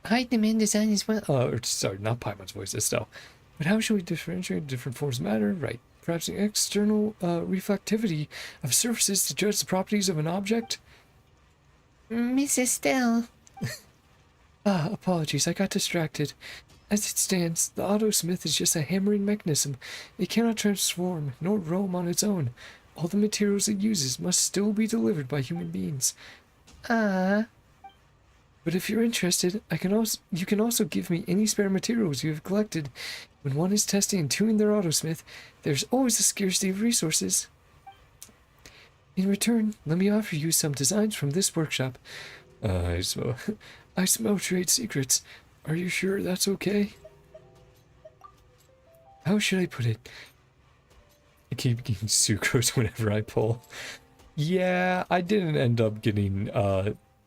High-demand design as well. Sorry, not Paimon's voice, Estelle. But how should we differentiate different forms of matter? Right. Perhaps the external reflectivity of surfaces to judge the properties of an object? Miss Estelle. Apologies, I got distracted. As it stands, the autosmith is just a hammering mechanism. It cannot transform, nor roam on its own. All the materials it uses must still be delivered by human beings. But if you're interested, you can also give me any spare materials you have collected. When one is testing and tuning their autosmith, there's always a scarcity of resources. In return, let me offer you some designs from this workshop. I smell trade secrets. Are you sure that's okay? How should I put it? keep getting sucrose whenever I pull. Yeah, I didn't end up getting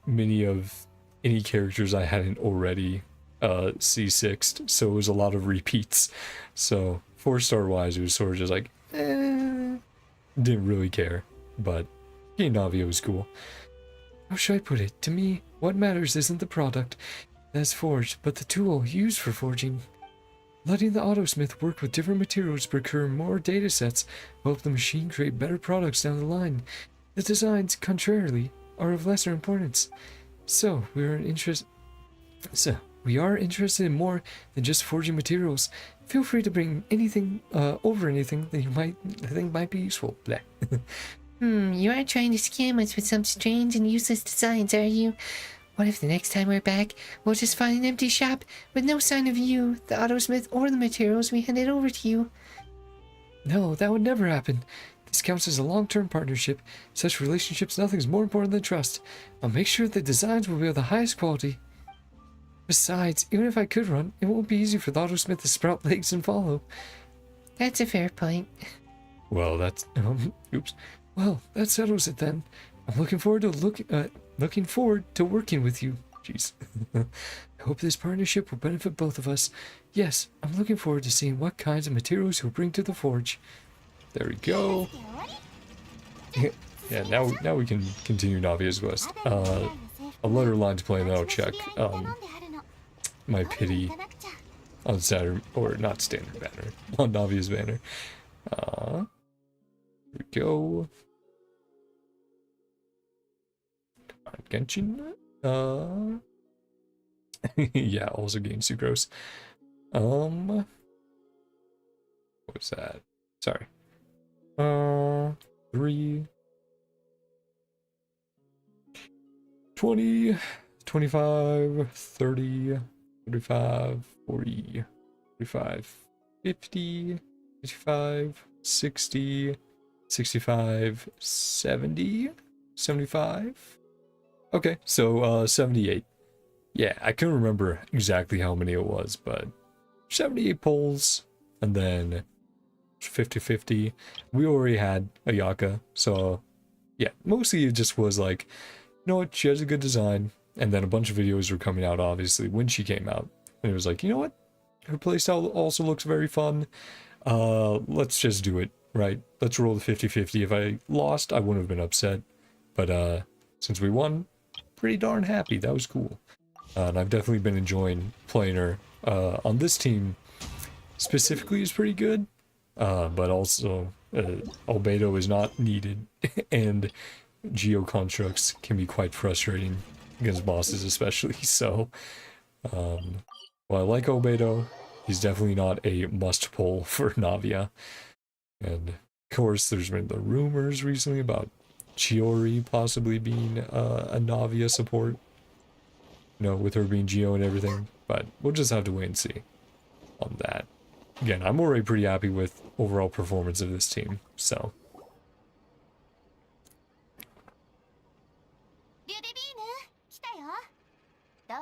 many of any characters I hadn't already C6'd, so it was a lot of repeats. So 4-star wise, it was sort of just like, didn't really care. But Impact-Navia was cool. How should I put it? To me, what matters isn't the product that's forged, but the tool used for forging. Letting the autosmith work with different materials to procure more data sets will help the machine create better products down the line. The designs, contrarily, are of lesser importance. So, we are interested in more than just forging materials. Feel free to bring anything over anything that you might think might be useful. Bleh. You aren't trying to scam us with some strange and useless designs, are you? What if the next time we're back, we'll just find an empty shop with no sign of you, the autosmith, or the materials we handed over to you? No, that would never happen. This counts as a long-term partnership. Such relationships, nothing's more important than trust. I'll make sure the designs will be of the highest quality. Besides, even if I could run, it won't be easy for the autosmith to sprout legs and follow. That's a fair point. Well, that's oops. Well, that settles it then. I'm looking forward to working with you. Jeez. I hope this partnership will benefit both of us. Yes, I'm looking forward to seeing what kinds of materials you'll bring to the forge. There we go. Yeah, now we can continue Navia's quest. A letter line's playing, then I'll check my pity on Saturn, or not standard banner, on Navia's banner. Here we go. Genshin? Yeah, also gain sucrose. What was that? Sorry. 3 20 25 30 35 40 45 50 55 60 65 70 75. Okay, so 78. Yeah, I couldn't remember exactly how many it was, but 78 polls, and then 50-50. We already had Ayaka, so yeah, mostly it just was like, you know what, she has a good design, and then a bunch of videos were coming out, obviously, when she came out, and it was like, you know what, her playstyle also looks very fun, let's just do it, right? Let's roll the 50-50. If I lost, I wouldn't have been upset, but since we won, pretty darn happy. That was cool. And I've definitely been enjoying playing her. On this team, specifically, is pretty good. But also, albedo is not needed. And geo constructs can be quite frustrating against bosses, especially. So, while I like albedo, he's definitely not a must pull for Navia. And of course, there's been the rumors recently about Chiori possibly being a Navia support, you know, with her being Geo and everything, but we'll just have to wait and see on that. Again, I'm already pretty happy with overall performance of this team, so.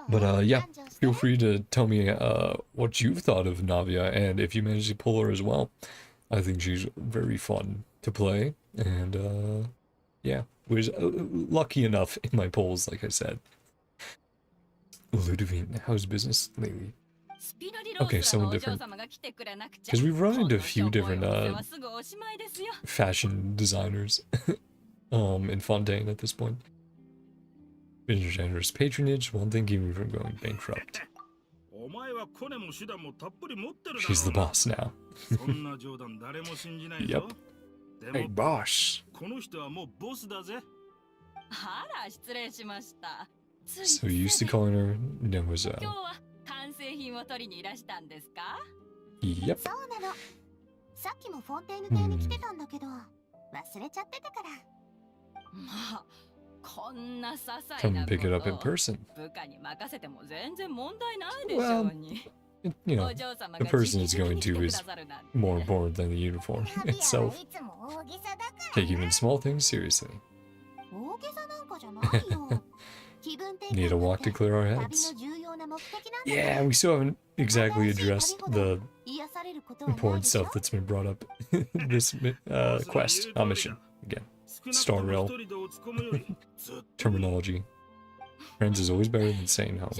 But yeah, feel free to tell me what you've thought of Navia, and if you managed to pull her as well. I think she's very fun to play, and yeah, was lucky enough in my polls, like I said. Ludovine, how's business lately? Okay, someone different. Because we've run into a few different fashion designers in Fontaine at this point. Generous patronage, one thing keeping me from going bankrupt. She's the boss now. Yep. Hey, boss. So you used to calling her Mademoiselle. Yep. Come pick it up in person. Well, you know, the person it's going to is more important than the uniform itself. Take even small things seriously. Need a walk to clear our heads. Yeah, we still haven't exactly addressed the important stuff that's been brought up in this quest, mission. Again, Star Rail terminology. Friends is always better than saying home.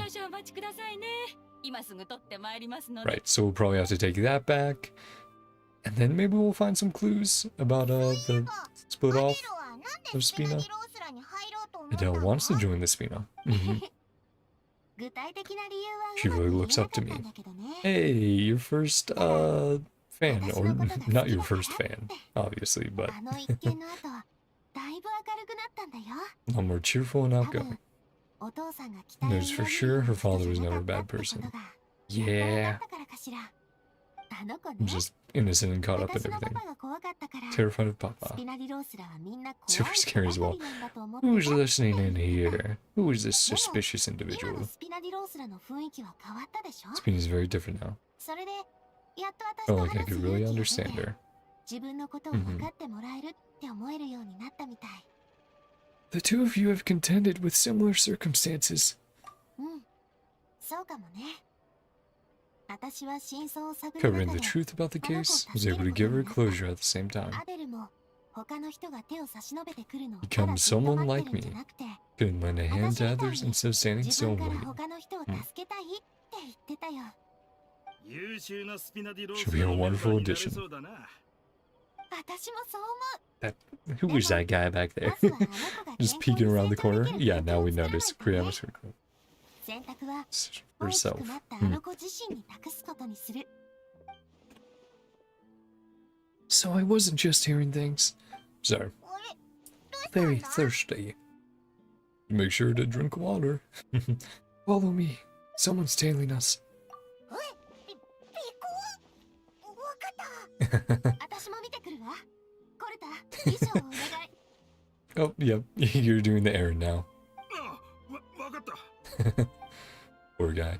Right, so we'll probably have to take that back. And then maybe we'll find some clues about the split off of Spina. Adele wants to join the Spina. She really looks up to me. Hey, your first fan, or not your first fan, obviously, but a more cheerful and outgoing. Knows for sure her father was never a bad person. Yeah. I'm just innocent and caught up in everything. Terrified of Papa. Super scary as well. Who's listening in here? Who is this suspicious individual? Spina's very different now. Felt like I could really understand her. The two of you have contended with similar circumstances. Covering the truth about the case, was able to give her closure at the same time. Become someone like me. Couldn't lend a hand to others instead of standing still and waiting. She'll be a wonderful addition. Who was that guy back there? Just peeking around the corner? Yeah, now we notice. Herself. So I wasn't just hearing things. So, very thirsty. Make sure to drink water. Follow me. Someone's tailing us. Oh, yep. You're doing the errand now. Poor guy.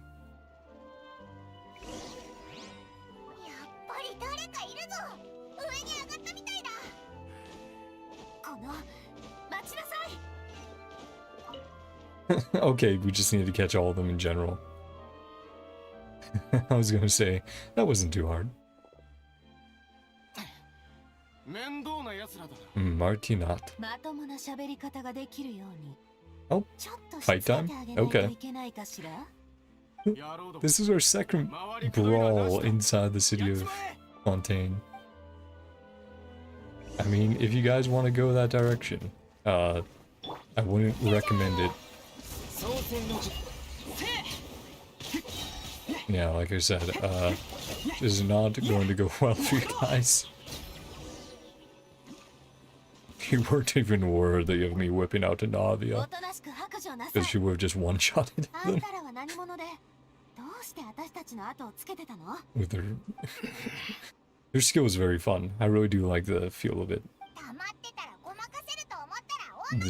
Okay, we just need to catch all of them in general. I was gonna say, that wasn't too hard. Martinat. Oh, fight time? Okay. This is our second brawl inside the city of Fontaine. I mean, if you guys want to go that direction, I wouldn't recommend it. Yeah, like I said, this is not going to go well for you guys. You weren't even worried that you have me whipping out to Navia, because she would have just one-shotted them. With her... Her skill is very fun. I really do like the feel of it.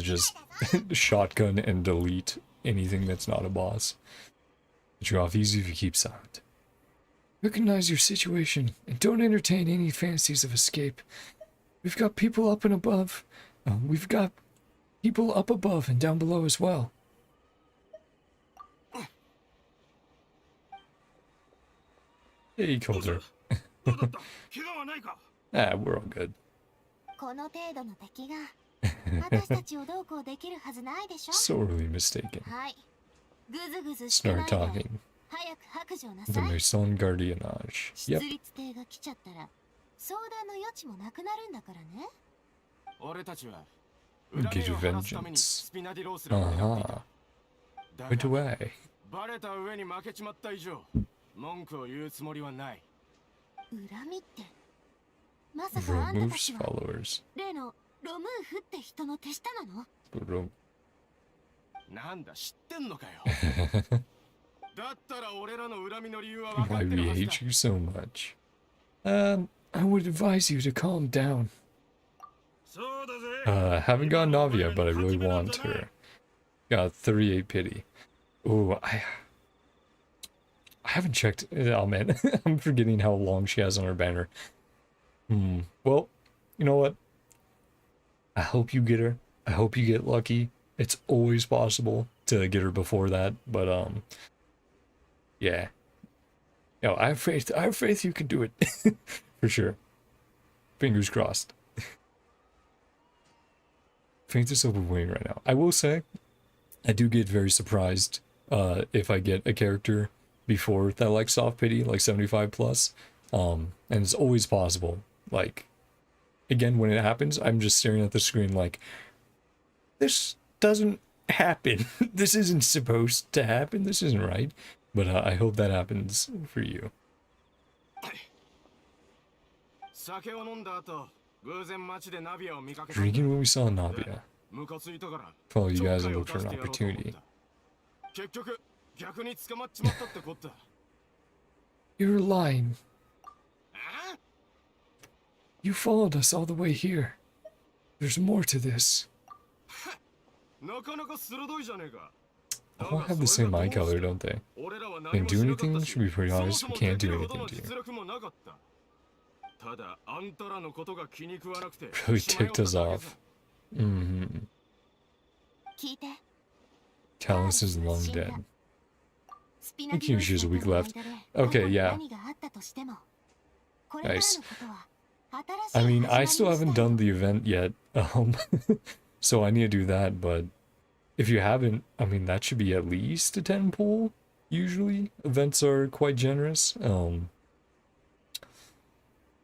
Just shotgun and delete anything that's not a boss. Get you off easy if you keep silent. Recognize your situation and don't entertain any fantasies of escape. We've got people up and above. We've got people up above and down below as well. Hey, Coulter. Ah, we're all good. Sorely mistaken. Start talking. The Maison Gardiennage. Yep. Get vengeance. Uh-huh. Right away. Removes followers. Why we hate you so much? I would advise you to calm down. Haven't gotten Navia, but I really want her. Got 38 pity. Oh, I haven't checked. Oh man, I'm forgetting how long she has on her banner. Well, you know what? I hope you get her. I hope you get lucky. It's always possible to get her before that, but Yeah. No, I have faith. I have faith you can do it. For sure. Fingers crossed. Faith is overwhelming right now. I will say, I do get very surprised if I get a character before that like soft pity, like 75 plus. And it's always possible. Like, again, when it happens, I'm just staring at the screen like, this doesn't happen. This isn't supposed to happen. This isn't right. But I hope that happens for you. Drinking what we saw in Navia. Follow you guys and look for an opportunity. You're lying. You followed us all the way here. There's more to this. They all have the same eye color, don't they? Can't do anything? Should be pretty honest, we can't do anything to you. Really ticked us off. Callus is long dead. I think she has a week left. Okay, yeah. Nice. I mean, I still haven't done the event yet, so I need to do that, but if you haven't, I mean, that should be at least a 10 pull, usually. Events are quite generous. And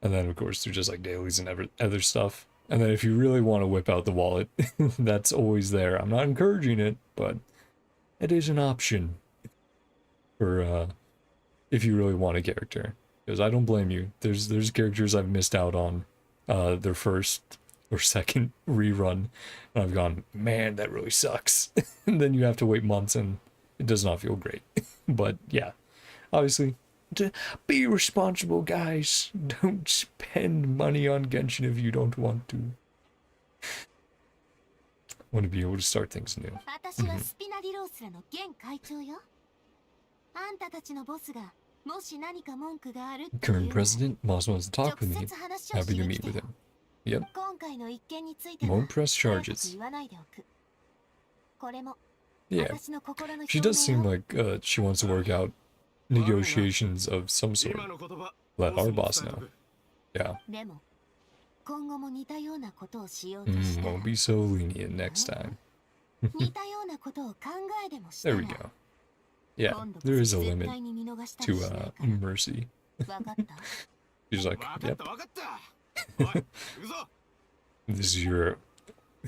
then, of course, they're just like dailies and other stuff. And then if you really want to whip out the wallet, that's always there. I'm not encouraging it, but it is an option for if you really want a character. Because I don't blame you. There's characters I've missed out on their first or second rerun, and I've gone, man, that really sucks. And then you have to wait months, and it does not feel great. But yeah, obviously, be responsible, guys. Don't spend money on Genshin if you don't want to. Want to be able to start things new. Current president, Moss wants to talk with me. Happy to meet with him. Yep. Won't press charges. Yeah. She does seem like she wants to work out negotiations of some sort. Let our boss know. Yeah. Won't be so lenient next time. There we go. Yeah, there is a limit to mercy. She's like, yep. This is your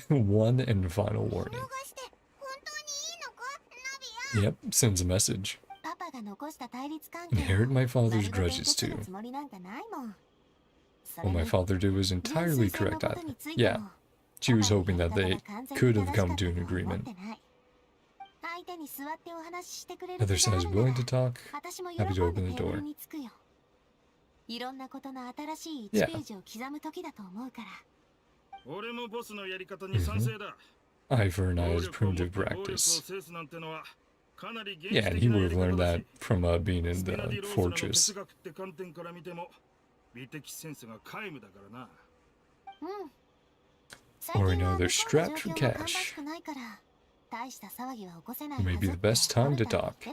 one and final warning. Yep, sends a message. Inherit my father's grudges too. What my father did was entirely correct. Yeah, she was hoping that they could have come to an agreement. Other side is willing to talk. Happy to open the door. Yeah. Eye for an eye is primitive practice. Yeah, and he would have learned that from being in the fortress. Or we know they're strapped for cash. Maybe the best time to talk.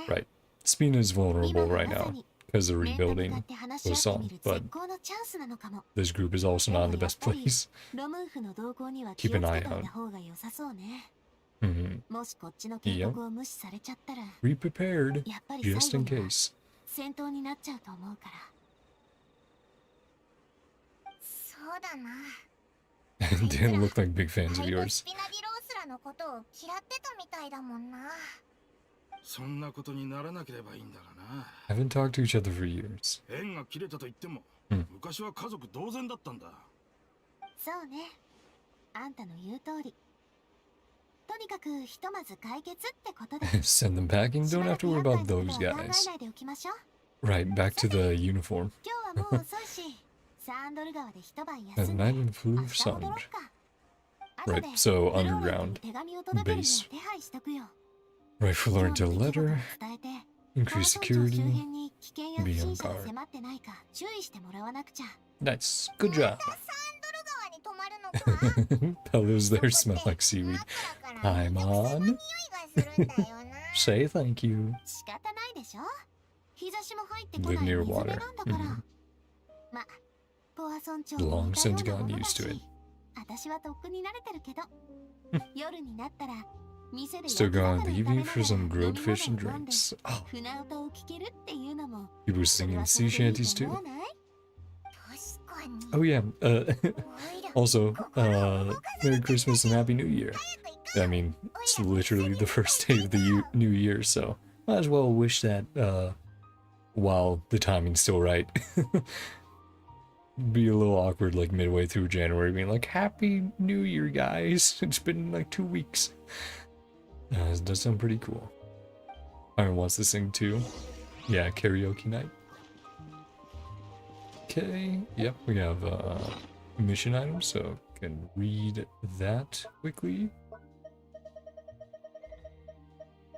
Right. Spina is vulnerable right now because the rebuilding goes on, but this group is also not in the best place. Keep an eye out. Yep. Be prepared, just in case. Didn't look like big fans of yours. Haven't talked to each other for years. Send them packing? Don't have to worry about those guys. Right, back to the uniform. At night in Fleur Sand. Right, so underground. Base. Right for learn to letter. Increase security. Be on guard. Nice. Good job. Pillows there smell like seaweed. I'm on. Say thank you. Live near water. Long since gotten used to it. Still going in the evening for some grilled fish and drinks. Oh. People singing sea shanties too. Oh yeah, also, Merry Christmas and Happy New Year. I mean, it's literally the first day of the new year, so might as well wish that while the timing's still right. Be a little awkward like midway through January being like, Happy New Year, guys. It's been like 2 weeks. It does sound pretty cool. Iron wants to sing too. Yeah, karaoke night. Okay, yep, we have mission items, so can read that quickly.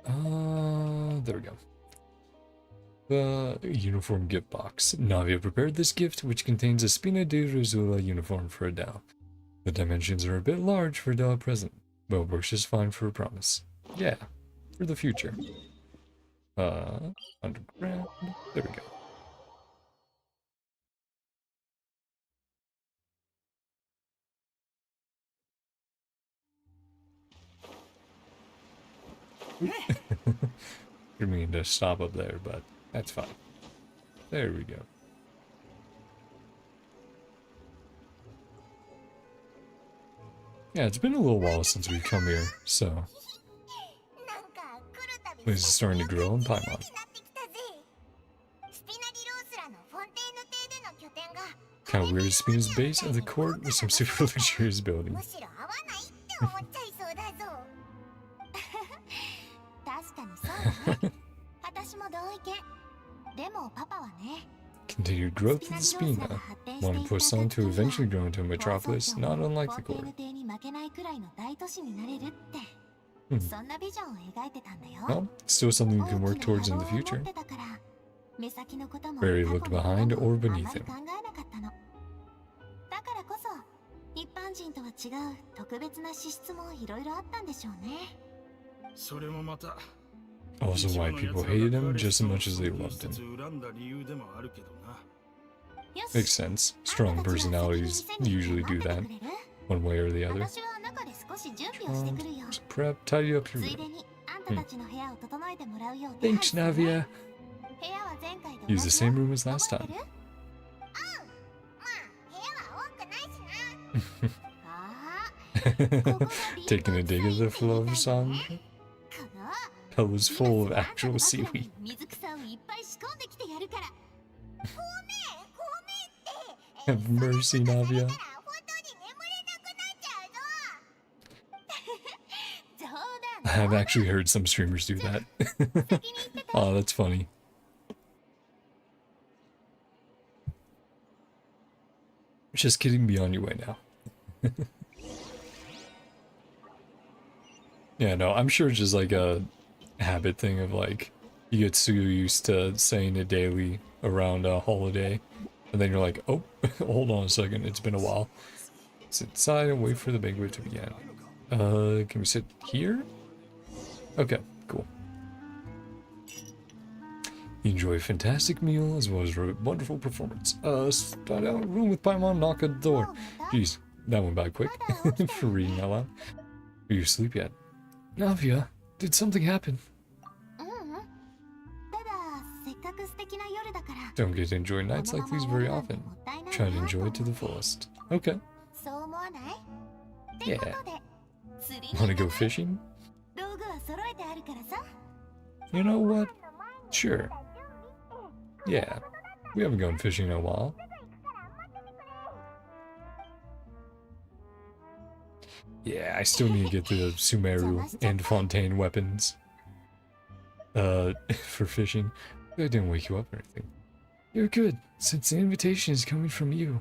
There we go. The uniform gift box. Navia prepared this gift, which contains a Spina di Rosula uniform for Adele. The dimensions are a bit large for Adele at present, but it works just fine for a promise. Yeah, for the future. Underground. There we go. Didn't mean to stop up there, but that's fine. There we go. Yeah, it's been a little while since we've come here, so this is starting to grow in Paimon. Kind of weird, Spina's base of the court with some super luxurious buildings. Continued growth of the Spina. Wanting Poisson to eventually grow into a metropolis, not unlike the court. Well, still something you can work towards in the future. Barry looked behind or beneath him. Also why people hated him just as much as they loved him. Makes sense. Strong personalities usually do that, one way or the other. Prep, tidy up your room. Thanks, Navia. Use the same room as last time. Taking a dig at the flow song. That was full of actual seaweed. Have mercy, Navia. I have actually heard some streamers do that. Oh, that's funny. Just kidding, be on your way now. Yeah, no, I'm sure it's just like a habit thing of like, you get so used to saying it daily around a holiday, and then you're like, oh, hold on a second, it's been a while. Sit inside and wait for the banquet to begin. Can we sit here? Okay, cool. Enjoy a fantastic meal as well as a wonderful performance. Start out room with Paimon, knock at the door. Jeez, that went by quick. For reading out loud. Are you asleep yet? Navia, did something happen? Don't get to enjoy nights like these very often. Try to enjoy it to the fullest. Okay. Yeah. Wanna go fishing? You know what? Sure. Yeah. We haven't gone fishing in a while. Yeah, I still need to get the Sumeru and Fontaine weapons. For fishing. I didn't wake you up or anything. You're good, since the invitation is coming from you.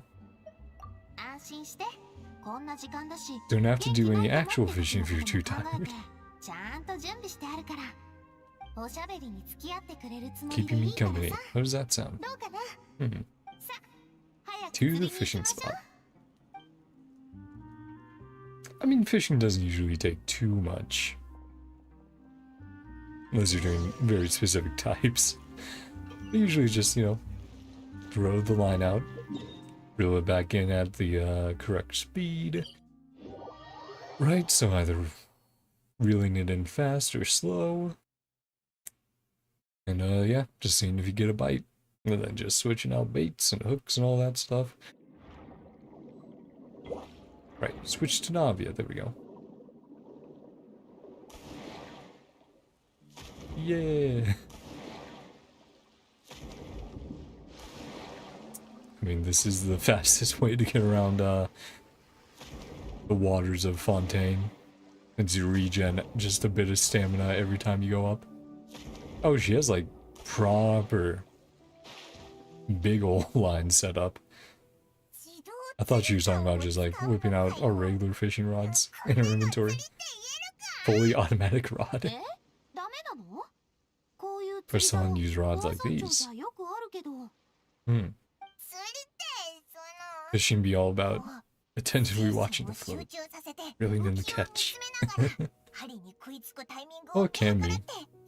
Don't have to do any actual fishing if you're too tired. Keeping me company. How does that sound? To the fishing spot. I mean, fishing doesn't usually take too much. Unless you're doing very specific types. They usually just, you know, throw the line out, reel it back in at the correct speed. Right, so either reeling it in fast or slow. And yeah, just seeing if you get a bite. And then just switching out baits and hooks and all that stuff. Right, switch to Navia, there we go. Yeah! I mean, this is the fastest way to get around the waters of Fontaine. Since you regen just a bit of stamina every time you go up. Oh, she has like proper big old line set up. I thought she was talking about just like whipping out our regular fishing rods in her inventory. Fully automatic rod. For someone to use rods like these. Fishing be all about attentively watching the float, reeling in the catch. Well, it can be,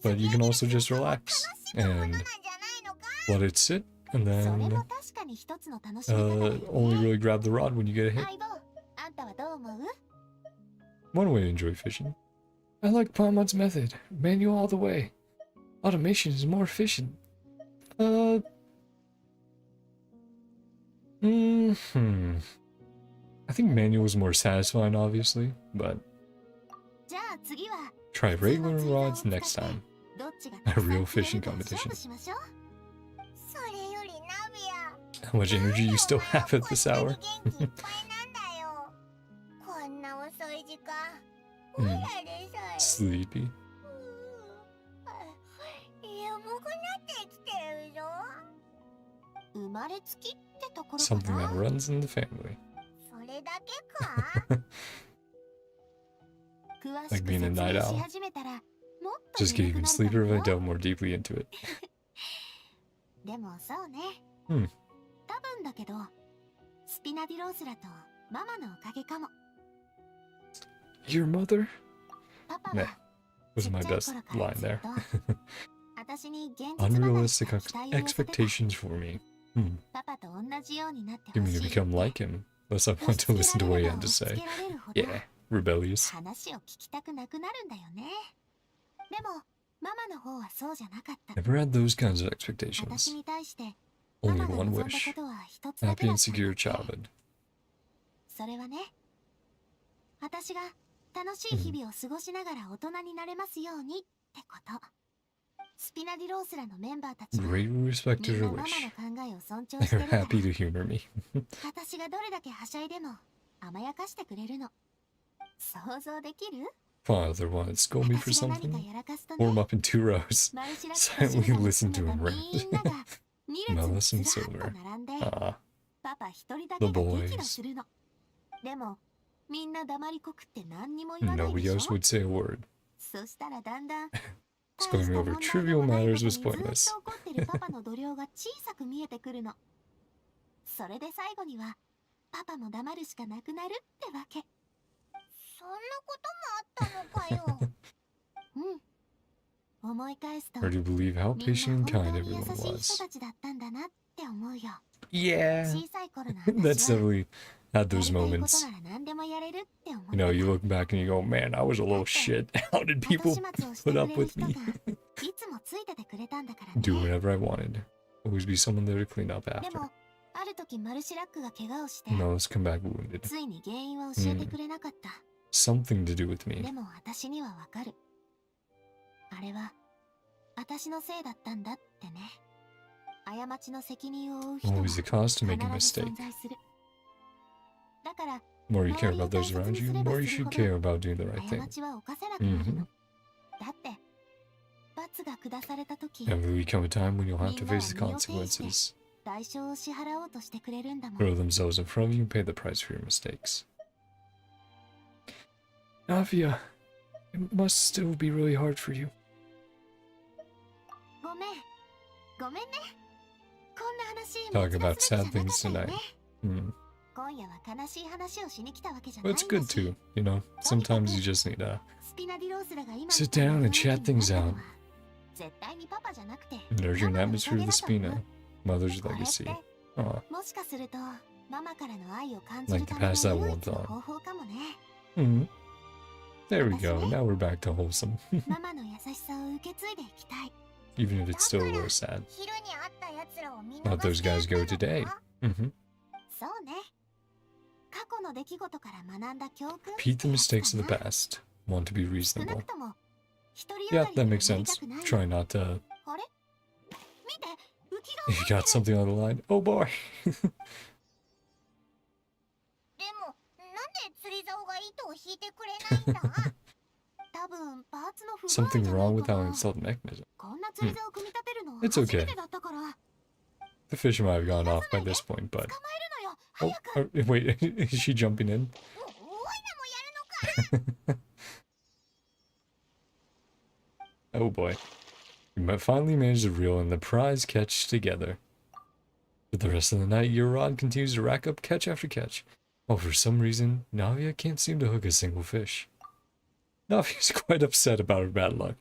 but you can also just relax and let it sit, and then only really grab the rod when you get a hit. One way to enjoy fishing. I like Pamon's method. Manual all the way. Automation is more efficient. I think manual is more satisfying, obviously, but try regular rods next time. A real fishing competition. How much energy you still have at this hour? Sleepy. Something that runs in the family. Like being a night owl. Just get even sleepier if I delve more deeply into it. Your mother? Nah, was my best line there. Unrealistic expectations for me. Give me to become like him, unless I want to listen to what he had to say. Yeah, rebellious. Never had those kinds of expectations. Only one wish. Happy and secure childhood. Greatly respected her wish. They're happy to humor me. Father wanted to scold me for something. Form up in 2 rows. Silently listen to him rant. Mellis and Silver. Ah. The boys. Nobody else would say a word. Going over trivial matters was pointless. Hard to believe how patient and kind everyone was. Yeah, that's definitely had those moments. You know, you look back and you go, man, I was a little shit. How did people put up with me? Do whatever I wanted. Always be someone there to clean up after. No, let's come back wounded. Something to do with me. Always the cause to make a mistake. The more you care about those around you, the more you should care about doing the right thing. There will become a time when you'll have to face the consequences. Throw themselves in front of you and pay the price for your mistakes. Navia, it must still be really hard for you. Talk about sad things tonight. But it's good too, you know. Sometimes you just need to sit down and chat things out. 絶対にパパじゃなくて Nurturing ママのお atmosphere か of げ the だったの Spina. よ。 Mother's これって legacy. Aw. もしかするとママからの愛を感じ Like る to ための pass that 唯 warmth 一の on. 方法かもね。 Hmm. There we go. Now we're back to wholesome. ママの優しさを受け継いでいきたい。 Even if it's still a little sad. 昼に会った奴らを見 How'd 逃 those して guys や go ったの today? か。 Mm-hmm. そうね。過去の出来事から学んだ教訓 Repeat the mistakes of the ってやつかな。 past. Want to be 少な reasonable. くとも独りよ Yeah, がり that には makes なり sense. たくないの。 Try not to. あれ見て、浮きが You got something on the line? Oh boy. でも、なんで釣り竿が糸を引いてくれないんだ多分、パーツの不具合 Something じゃな wrong い with か how な。 installed the mechanism. こんな釣り竿を組み立てるの It's 初め okay. てだったから。 The fish might have gone off by this point, but. 捕まえるのよ。 Oh, 早く。 wait, is she jumping in? おいらもやるのか。 Oh boy. You finally managed to reel in the prize catch together. For the rest of the night, your rod continues to rack up catch after catch. While for some reason, Navia can't seem to hook a single fish. Navia's quite upset about her bad luck,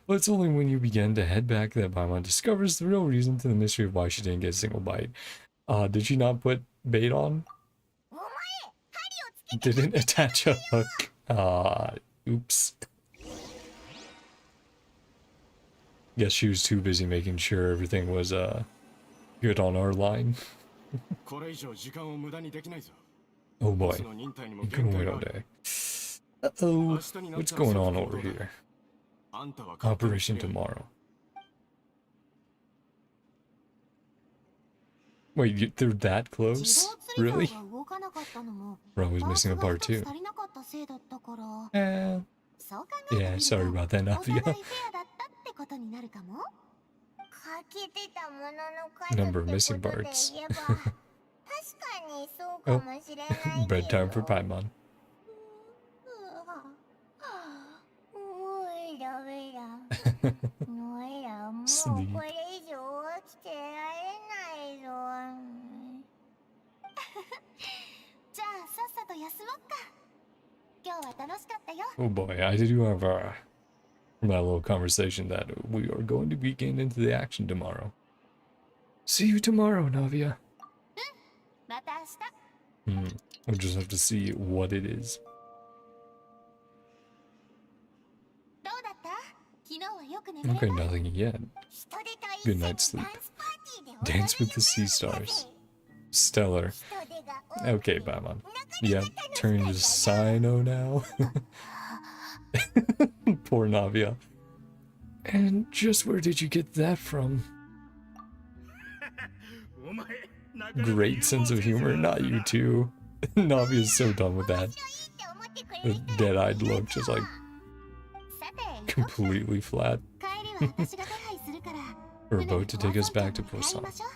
but it's only when you begin to head back that Paimon discovers the real reason to the mystery of why she didn't get a single bite. Did she not put bait on? お前、針をつけて Didn't attach a hook. Oops. Guess she was too busy making sure everything was, good on our line. これ以上時間を無駄にできないぞ。 Oh boy. ボスの忍耐にも You 限 can 界 wait が all ある。 day. Uh-oh. What's going on over here? あんたは勝手に Operation すりゃいい。 tomorrow. Wait, they're that 自 close? 動釣り Really? 竿が動かなかったのも Bro was パー missing ツ a が part 一つ too. 足りなかったせいだったから。 そう考えて Yeah, みると sorry about that, お互い Navia. フェアだったってことになるかも。欠けてたものの数 Number of って missing ことで parts. 言えば確かにそうかもしれないけど。 Bedtime for Paimon. おいらおいら。おいらもう Sleep. これ以上起きてられないぞ。じゃあさっさと休もっか。今日は楽しかったよ。 Oh boy, I do have from that little conversation that we are going to be getting into the action tomorrow. See you tomorrow, Navia. また明日。 We'll just have to see what it is. どうだった？昨日はよく眠れた？ Okay, nothing yet. 人手と一 Good 緒に night sleep. ダンスパーティーで Dance with the sea stars. Stellar. 人手が多く Okay, Paimon. Yeah, turn to Sino now. Poor Navia. And just where did you get that from? お前なかなか Great sense of humor, not you too. Navia's so done with that. 面白いって思ってくれ The る人が dead-eyed look, just like さて、 completely flat. 帰りは私が手配するから。 For a boat to take us back to 船に Poisson. 向かいましょう。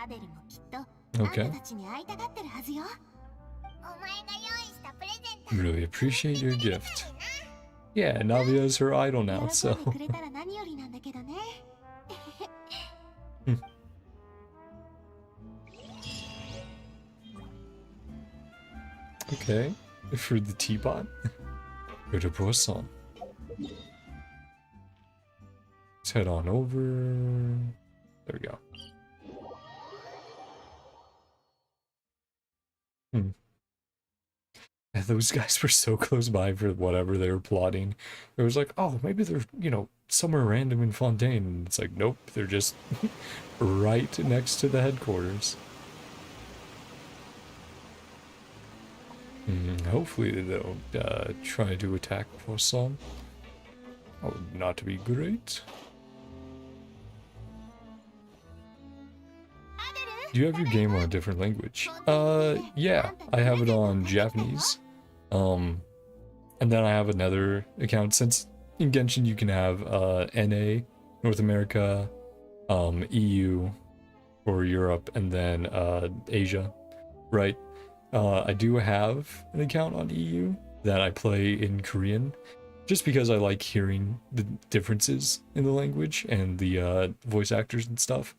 アデルもきっとあん Okay. たたちに会いたがってるはずよ。お前が用意したプレゼント。 Really appreciate your gift. Yeah, Navia is her idol now, 喜 so. んでくれたら何よりなんだけどね。 Okay. For the teapot. Go to Poisson. Let's head on over. There we go. And those guys were so close by for whatever they were plotting. It was like, oh, maybe they're, somewhere random in Fontaine. And it's like, nope, they're just right next to the headquarters. Hopefully they don't try to attack Poisson. That would not be great. Do you have your game on a different language? Yeah, I have it on Japanese. And then I have another account, since in Genshin you can have NA, North America, EU, or Europe, and then Asia, right? I do have an account on EU that I play in Korean, just because I like hearing the differences in the language and the voice actors and stuff.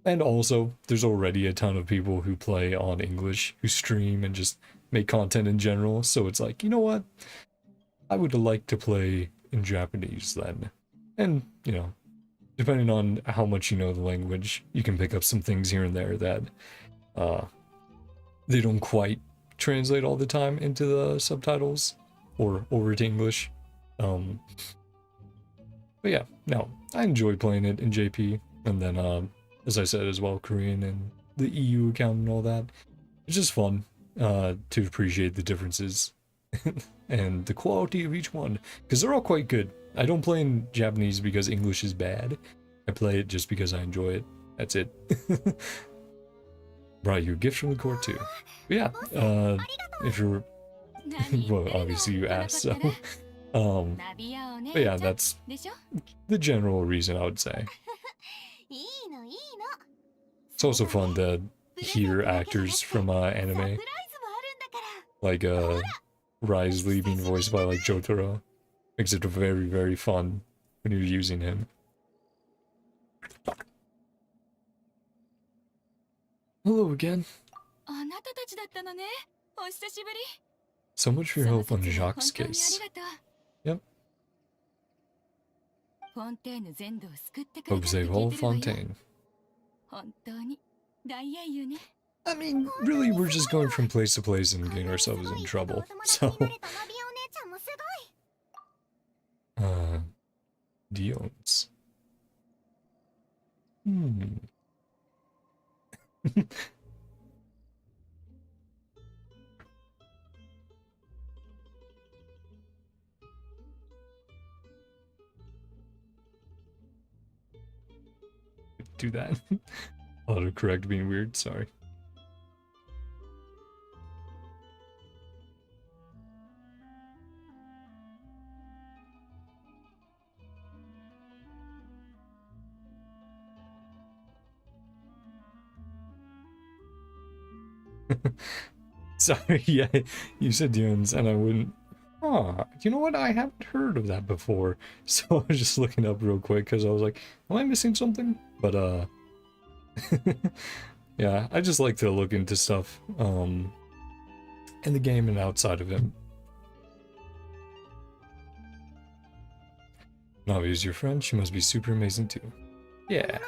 And also, there's already a ton of people who play on English, who stream and just make content in general. So it's like, you know what? I would like to play in Japanese then. And, depending on how much you know the language, you can pick up some things here and there that they don't quite translate all the time into the subtitles or over to English. But yeah, no, I enjoy playing it in JP, and then as I said as well, Korean and the EU account and all that. It's just fun to appreciate the differences and the quality of each one, because they're all quite good. I don't play in Japanese because English is bad. I play it just because I enjoy it. That's it. Brought you a gift from the court too. But yeah, if you're well, obviously you asked, so but yeah, that's the general reason I would say. It's also fun to hear actors from anime, like Rise Lee being voiced by like Jotaro. Makes it very, very fun when you're using him. Hello again. So much for your help on Jacques' case. Yep. Hope to save all Fontaine. I mean, really, we're just going from place to place and getting ourselves in trouble, so... Dion's. Do that. Autocorrect being weird, sorry. Sorry, yeah, you said Dunes, and I wouldn't. Oh, you know what? I haven't heard of that before, so I was just looking up real quick because I was like, "Am I missing something?" But yeah, I just like to look into stuff in the game and outside of it. Navia's your friend. She must be super amazing too. Yeah.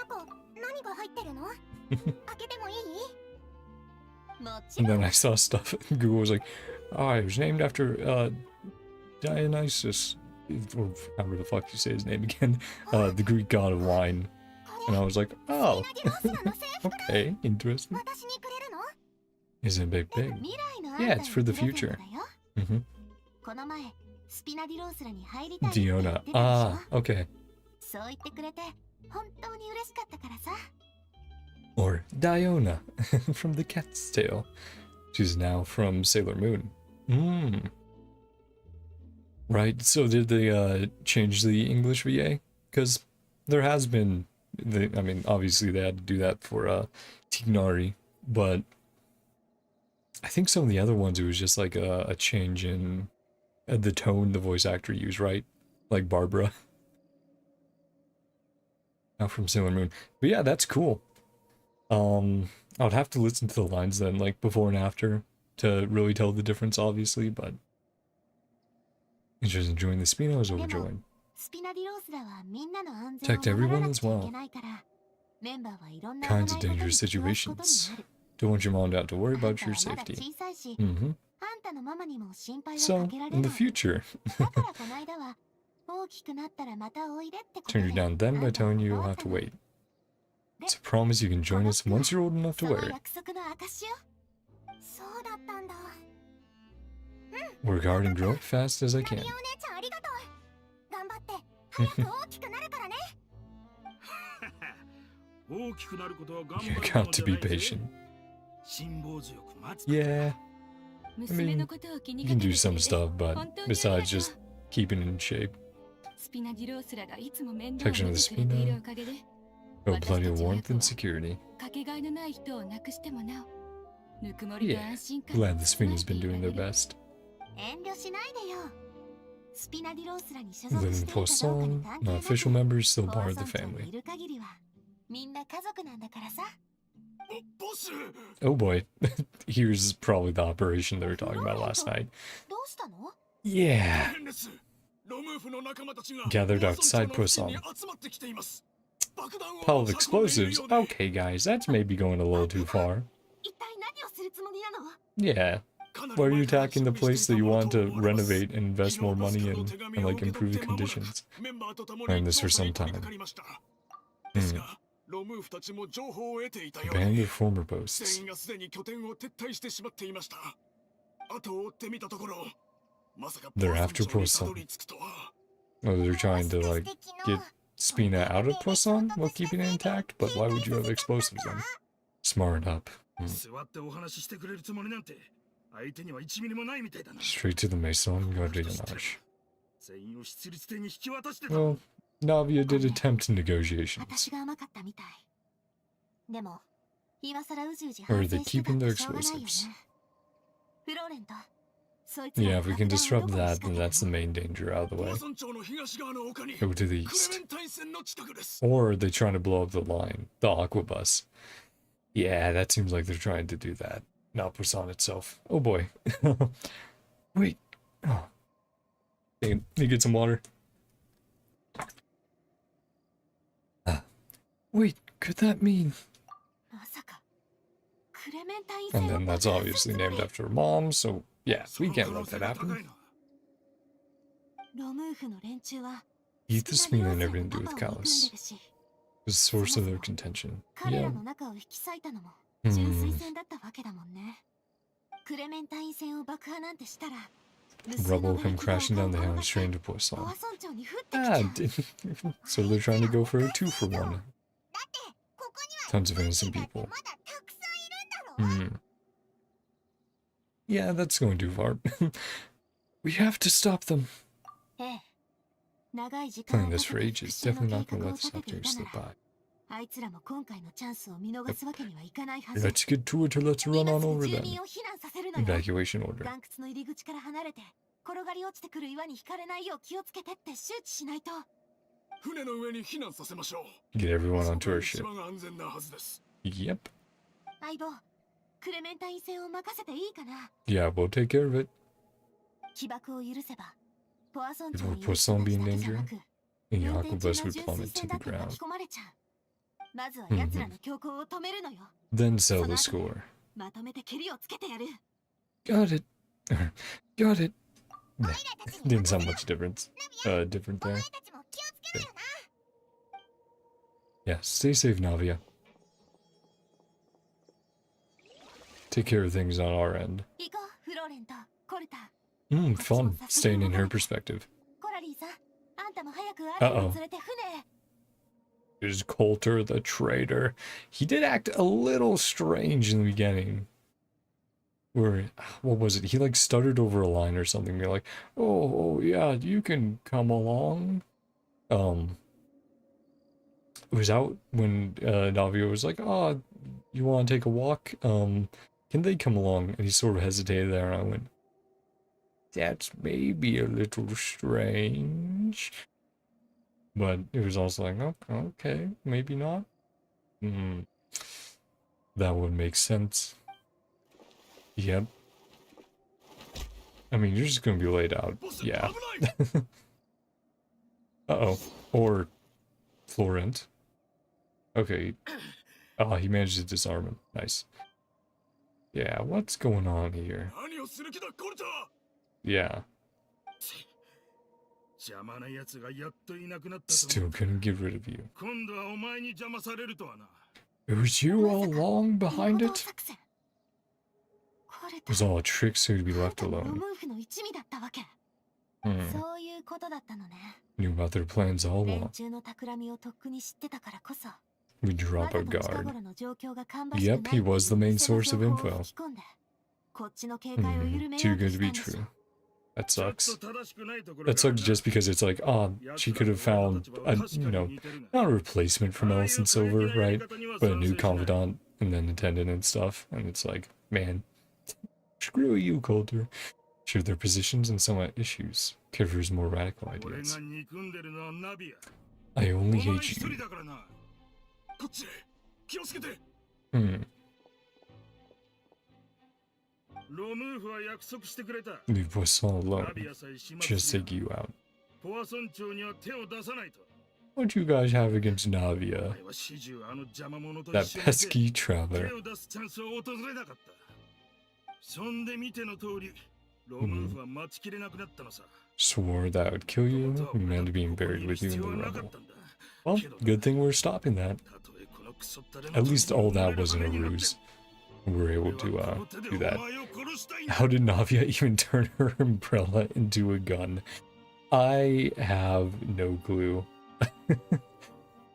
And then I saw stuff, and Google was like, oh, it was named after Dionysus, or however the fuck you say his name again, the Greek god of wine. And I was like, oh, okay, interesting. Isn't it big? Yeah, it's for the future. Diona. Ah, okay. Or Diona from The Cat's Tale. She's now from Sailor Moon. Right, so did they change the English VA? Because there has been, I mean, obviously they had to do that for Tignari, but I think some of the other ones it was just like a change in the tone the voice actor used, right? Like Barbara. Now from Sailor Moon. But yeah, that's cool. I would have to listen to the lines then, like before and after, to really tell the difference, obviously, but just enjoying the Spino is overjoyed. Protect everyone as well. Kinds of dangerous situations. Don't want your mom to have to worry about your safety. So, in the future, turn you down then by telling you you'll have to wait. It's a promise you can join us once you're old enough to wear it. Work hard and grow up fast as I can. You got to be patient. Yeah. I mean, you can do some stuff, but besides just keeping in shape. Protection of the Spino. Oh, plenty of warmth and security. Yeah, glad the Spino's been doing their best. Living Poisson, non-official members, still part of the family. Oh boy, here's probably the operation they were talking about last night. Yeah. Gathered outside Poisson. pile of explosives. Okay, guys, that's maybe going a little too far. 一体何をするつもりなの？ Yeah. Why are you attacking the place that you want to renovate and invest more money in and like improve the conditions? Playing this for some time. Abandon their former posts. They're after Poisson. Oh, they're trying to like get Spina out of Poisson while keeping it intact, but why would you have explosives then? Smart up. Straight to the Maison Gardiennage. Well, Navia did attempt negotiations. 私が甘かったみたい。でも、今更うじうじ Or 反 are 省 they してたっ keeping て their しょうがないよね。 explosives? フローレント、そいつら Yeah, の if we can 爆弾を disrupt どこに that, 仕 then 掛 that's け the たの？ main danger out of the way. ポアソン町の東側の丘に Go to the クレ east. メンタイン線の近くです Or are they trying to blow up the line, the aqua bus? Yeah, that seems like they're trying to do that. Not Poisson itself. Oh boy. Wait. Oh. Dang it. Need to get some water. Wait, could that mean? まさか、クレメンタイン線 And を then 爆 that's 破する obviously つもり？ named after her mom, so yeah, そ we の can't 可能 let 性 that が高 happen. いな ロムーフの連中は Eat the スピナ Spina デ and ィロー everything to do ス with のパパを憎んで Callus. るし、 The source of their contention. 彼 Yeah. らの中を引き裂いたのも純粋戦だったわけだもんね。クレメンタイン線を爆破なんてしたら、無数 Rubble の come 瓦礫が crashing down the 丘を hill 転 and がして straight into ポ Poisson. アソン町に降ってきち Ah, ゃう。 so they're trying to go for a 2 for 1. だって、ここには Tons of innocent だって people. まだたくさんいるんだろ？ Yeah, that's going too far. We have to stop them. ええ。長い時間 Playing を this か for けて ages. 復讐 Definitely の not 計 gonna 画を let this 立ててい opportunity たな slip ら、 by. あいつらも今回のチャンスを見逃すわけにはいかないはず。 Let's get to it or let's run 今 on すぐ over 住 them. 民を避難させるのよ。 Evacuation order. 岩窟の入り口から離れて、転がり落ちてくる岩に引かれないよう気をつけてって周知しないと。船の上に避難させましょう Get everyone そ onto こが our 一 ship. 番安全なはずです Yep. 相棒、クレメンタイン戦を任せていいかな？ Yeah, we'll take care of it. 起爆を許せば、ポアソン町 Will にいる Poisson 人た be ち in だけじゃな danger? く、 The 運 aqua 転中 bus の would 純 plummet 粋 to 戦だ the って巻 ground. き込まれちゃう。まずは奴らの強行を止めるのよ。 Then sell その the 後で score. まとめて蹴りをつけてやる。 Got it. Got it. Nah, didn't sound much different. Different there. たちも気をつけろよな。 Yeah, stay safe, Navia. Take care of things on our end. 行こう、フローレント、コルタ。 Fun. Staying in her perspective. コラリーさん、あんたも早くアレンを連れて船へ。 Is Coulter the traitor? He did act a little strange in the beginning. Where, what was it? He like stuttered over a line or something. Be like, oh yeah, you can come along. It was out when Navia was like, oh, you want to take a walk? Can they come along? And he sort of hesitated there, and I went, that's maybe a little strange. But it was also like, oh, okay, maybe not. That would make sense. Yep. I mean, you're just gonna be laid out. Yeah. Uh-oh. Or Florent. Okay. Oh, he managed to disarm him. Nice. Yeah, what's going on here? 何をする気だコルタ Yeah. 邪魔な奴がやっといなくなったと Still couldn't get rid of you. 今度はお前に邪魔されるとはな It was you all along behind 陽動 it? 作戦。コル It タ was all a trick so to be あん left たもロ alone. ムーフの一味だったわけ。 Hmm. そういうことだったのね。 Knew about their plans all 連 along. 中の企みをとっくに知ってたからこそ。 We ま drop だ our の近 guard. 頃の状況が芳しくない Yep, he was the main 偽の source of 情報を info. 吹き込んでこっちの警戒を緩めよ Too うと good し to た be んでしょ true. That ちょっ sucks. と正しくないところ That sucks just because it's like, ah, she could have found a, not a replacement from Ellison Silver, right? But a new confidant and then attendant and stuff. And it's like, man, screw you, Coulter. Share their positions and somewhat issues. Care for his more radical 俺 ideas. が憎んでるのはナビア I お only 前 hate 一 you. 人だからな こっちへ気をつけて Hmm. ロムーフは約束してくれた Leave Poisson ナ alone. ビアさえ始末 Just すれ take you out. ポアソン町には手を出さないと What you guys have against Navia? 俺は始終あの邪魔者と That 一緒にいて pesky 手 traveler. を出すチャンスを訪れなかった。そんで見ての通り、ロムーフは待ちきれなくなったのさ。 Swore that would kill you, and being buried with you in the rubble. Well, good thing we're stopping that. At least all that wasn't a ruse. We were able to do that. How did Navia even turn her umbrella into a gun? I have no clue.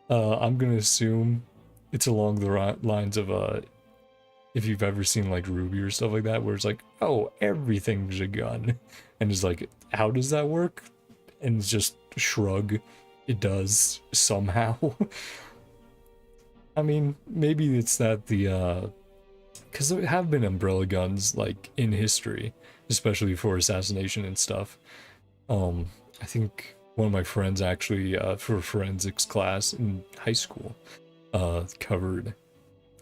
I'm gonna assume it's along the lines of if you've ever seen like Ruby or stuff like that, where it's like, oh, everything's a gun, and it's like, how does that work? And it's just shrug, it does somehow. I mean, maybe it's that because there have been umbrella guns like in history, especially for assassination and stuff. I think one of my friends actually, for forensics class in high school, covered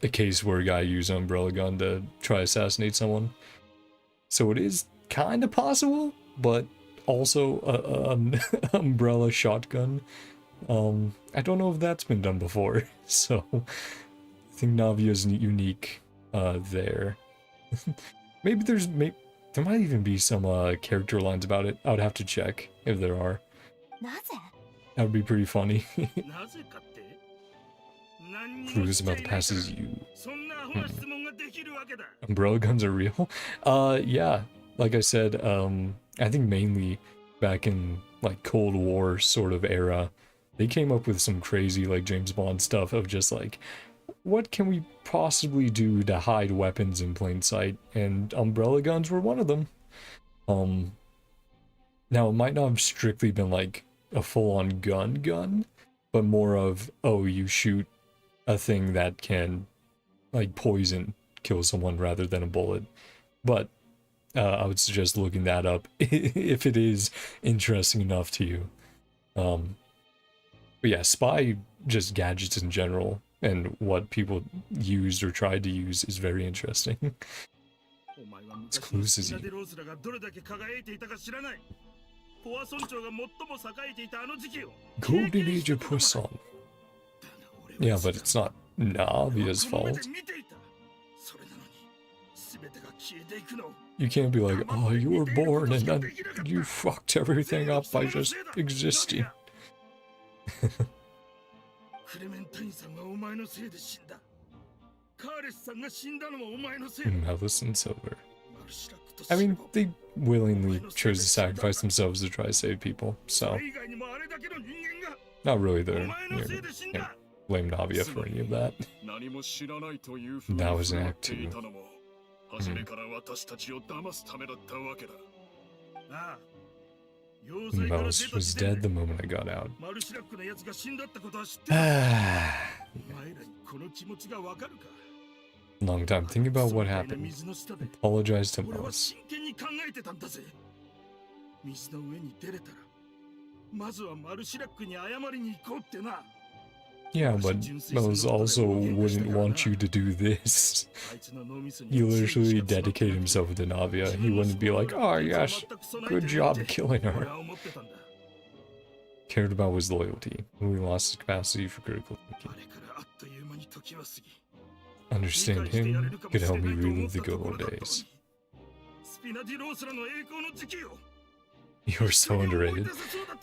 a case where a guy used an umbrella gun to try to assassinate someone. So it is kind of possible, but also an umbrella shotgun. I don't know if that's been done before, so I think Navia is unique there. Maybe there might even be some character lines about it. I would have to check if there are. なぜ That would be pretty funny. なぜかって何にも Clues しちゃ about い the ない past から is you. そんなアホな質問ができるわけだ。 Umbrella guns are real? Yeah. Like I said, I think mainly back in like Cold War sort of era, they came up with some crazy like James Bond stuff of just like, what can we possibly do to hide weapons in plain sight? And umbrella guns were one of them. Now it might not have strictly been like a full-on gun, but more of, oh, you shoot a thing that can like poison kill someone rather than a bullet. But I would suggest looking that up if it is interesting enough to you. But yeah, spy just gadgets in general and what people used or tried to use is very interesting. お前は It's 昔の clues ス as ピナ you. デロースラがどれだけ輝いていたか知らない。ポア村長が最も栄えていたあの時期を Golden Age of Poisson. Yeah, but it's not Navia's fault. You can't be like, oh, you were born and then you fucked everything up by just existing. クレメンタインさんがお前のせいで死んだ。カーレスさんが死んだのもお前のせいだ。 Malice and Silver. マルシラックと I シ mean, ボ they willingly chose to sacrifice themselves to try to save people, そ so れ以外にもあれだけの人間が not really お there. 前のせいで死んだ。 Blame Navia for any of that. 何も知らないというふうに That was 振 an る舞 act ってい two. たのも初めから私たちを騙すためだったわけだ。ああ。要塞から出 Mouse た was 時点 dead で the moment I got out. マルシラックのやつが死んだってことは知ってる。 Long お前らにこの気持ちがわかるか。 time thinking about what 壮大な happened. 水の下で Apologize to 俺は Mouse. 真剣に考えてたんだぜ。水の上に出れたら、まずはマルシラックに謝りに行こうってな。 Yeah, but Mouse also wouldn't want you to do this. あいつの脳みそに He literally dedicated himself to Navia. He wouldn't be like, oh yes, good job killing 俺 her. は思ってたんだ。 Cared about was loyalty. He lost his capacity for critical あ thinking. れからあっという間に時は過ぎ。 Understand him could help me relive the good old days. スピナディロースラの栄光の時期を。 You're so underrated.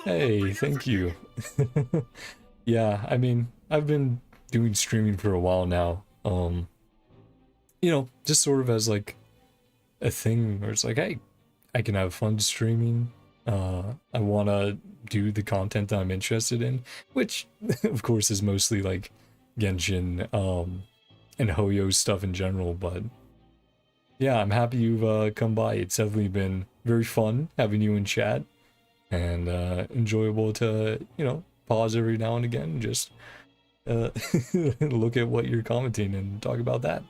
Hey, thank you. Yeah, I mean, I've been doing streaming for a while now. You know, just sort of as like a thing where it's like, hey, I can have fun streaming. I want to do the content that I'm interested in, which of course is mostly like Genshin and Hoyo stuff in general, but yeah, I'm happy you've come by. It's definitely been very fun having you in chat and enjoyable to, you know, pause every now and again and just look at what you're commenting and talk about that.